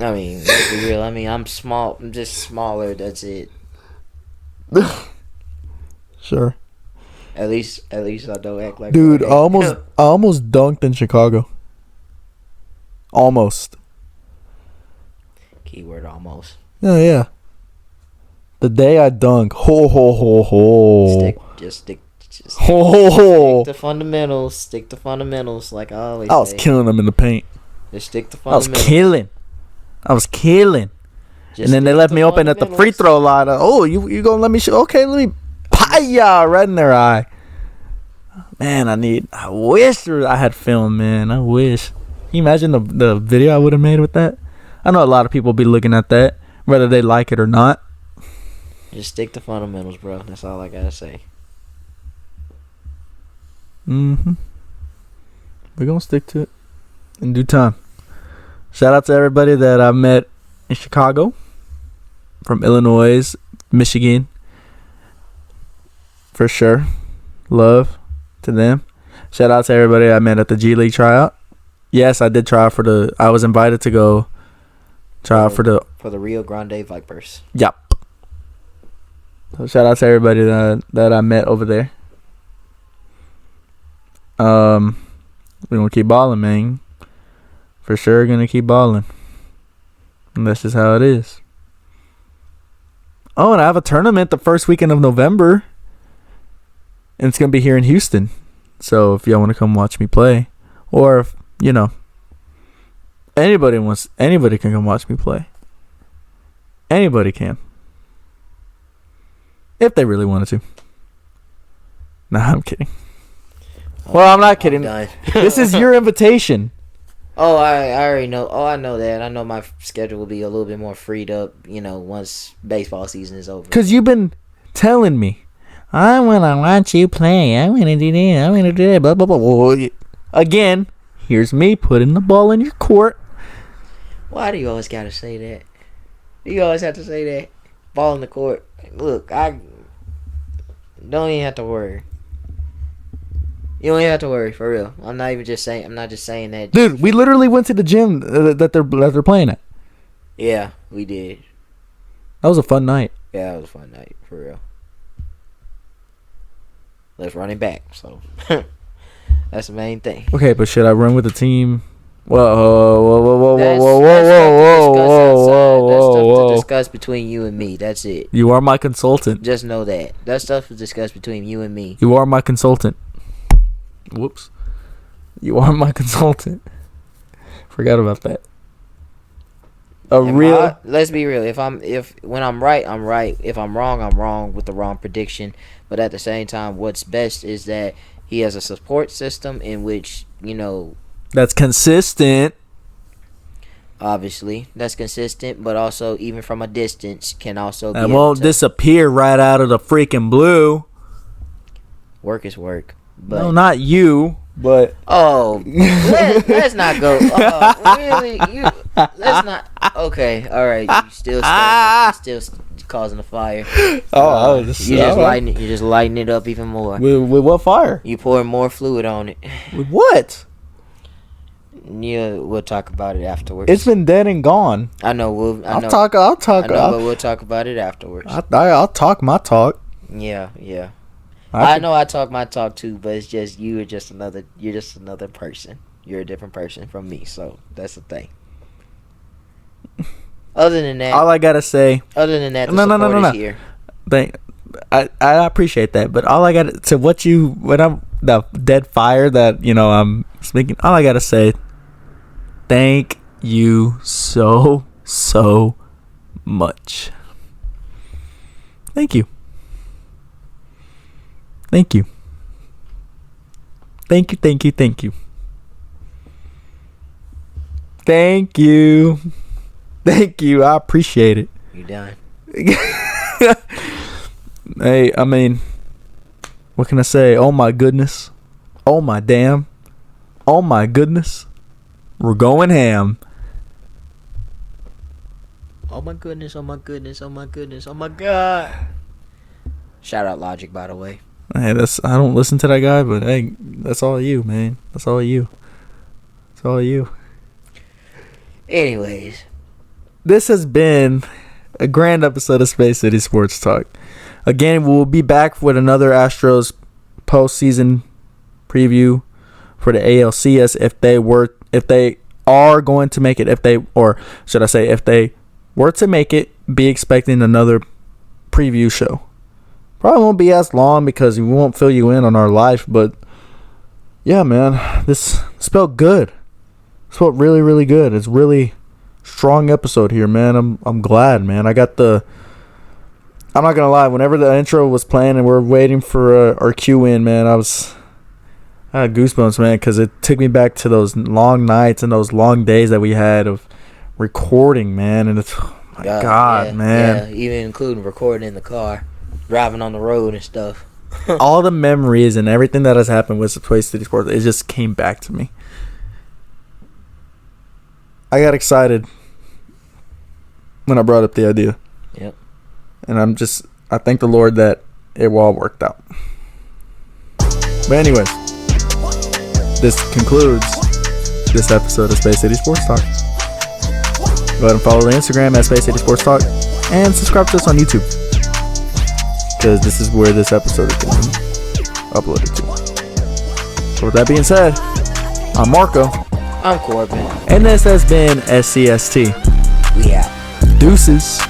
I mean, let's be real. I mean, I'm small. I'm just smaller. That's it. Sure. At least I don't act like. Dude, I almost dunked in Chicago. Almost. Keyword almost. Yeah. The day I dunk, Stick to fundamentals. Stick to fundamentals, like I always I was say. killing them in the paint. Just stick to I was fundamentals. killing. And then they left me open at the free throw line. You gonna let me shoot? Okay, let me pie right in their eye. Man, I wish I had film, man. I wish. you imagine the video I would have made with that? I know a lot of people be looking at that, whether they like it or not. Just stick to fundamentals, bro. That's all I gotta say. Mm-hmm. We're gonna stick to it in due time. Shout out to everybody that I met in Chicago, from Illinois, Michigan. For sure. Love to them. Shout out to everybody I met at the G League tryout. Yes, I did try out I was invited to go try out for the Rio Grande Vipers. Yep. So shout out to everybody that I met over there. We're gonna keep balling, man. For sure, gonna keep balling. And that's just how it is. Oh, and I have a tournament the first weekend of November. And it's gonna be here in Houston. So if y'all want to come watch me play, or if anybody can come watch me play. Anybody can. If they really wanted to. Nah, I'm kidding. Well, I'm not kidding. This is your invitation. Oh, I already know. Oh, I know that. I know my schedule will be a little bit more freed up, once baseball season is over. Because you've been telling me, I want to watch you play. I want to do that. I want to do that. Blah, blah, blah. Well, again, here's me putting the ball in your court. Why do you always got to say that? You always have to say that. Ball in the court. Look, I don't even have to worry. You don't even have to worry, for real. I'm not just saying that. Dude, we literally went to the gym that they're playing at. Yeah, we did. That was a fun night. Yeah, that was a fun night, for real. Let's run it back. So that's the main thing. Okay, but should I run with the team? Whoa. That's stuff to discuss between you and me. That's it. You are my consultant. Just know that. That stuff is discussed between you and me. You are my consultant. Whoops. You are my consultant. Forgot about that. Let's be real. When I'm right, I'm right. If I'm wrong with the wrong prediction. But at the same time, what's best is that he has a support system in which, that's consistent. Obviously, that's consistent, but also even from a distance can also be. It won't disappear right out of the freaking blue. Work is work. But, no, not you, but let's not go. Really, let's not. Okay, all right. You still causing a fire. You're just lighting it up even more. With what fire? You pouring more fluid on it. With what? Yeah, we'll talk about it afterwards. It's been dead and gone. I know. I'll talk. But we'll talk about it afterwards. I'll talk my talk. Yeah. I know I talk my talk too, but it's just you're just another person. You're a different person from me, so that's the thing. Other than that, all I gotta say. Other than that, the support is here. I appreciate that, but all I got to when I'm the dead fire that I'm speaking. All I gotta say, thank you so much. Thank you. Thank you. Thank you. Thank you. Thank you. Thank you. Thank you. I appreciate it. You done? Hey, I mean, what can I say? Oh my goodness. Oh my damn. Oh my goodness. We're going ham. Oh my goodness. Oh my goodness. Oh my goodness. Oh my God. Shout out Logic, by the way. Hey, I don't listen to that guy, but hey, that's all you, man. That's all you. It's all you. Anyways, this has been a grand episode of Space City Sports Talk. Again, we'll be back with another Astros postseason preview for the ALCS if they are going to make it. If they were to make it, be expecting another preview show. Probably won't be as long because we won't fill you in on our life, but yeah, man, this felt good. This felt really, really good. It's really strong episode here, man. I'm glad, man. I'm not gonna lie. Whenever the intro was playing and we're waiting for our cue in, man, I was I had goosebumps, man, because it took me back to those long nights and those long days that we had of recording, man. And it's, oh my God, man. Yeah, even including recording in the car, driving on the road and stuff. All the memories and everything that has happened with the Twin City Sports, it just came back to me. I got excited when I brought up the idea. Yep. And I thank the Lord that it all worked out. But anyways, this concludes this episode of Space City Sports Talk. Go ahead and follow the Instagram at Space City Sports Talk and subscribe to us on YouTube, because this is where this episode is going to be uploaded to. So with that being said, I'm Marco. I'm Corben. And this has been SCST. We out. Deuces.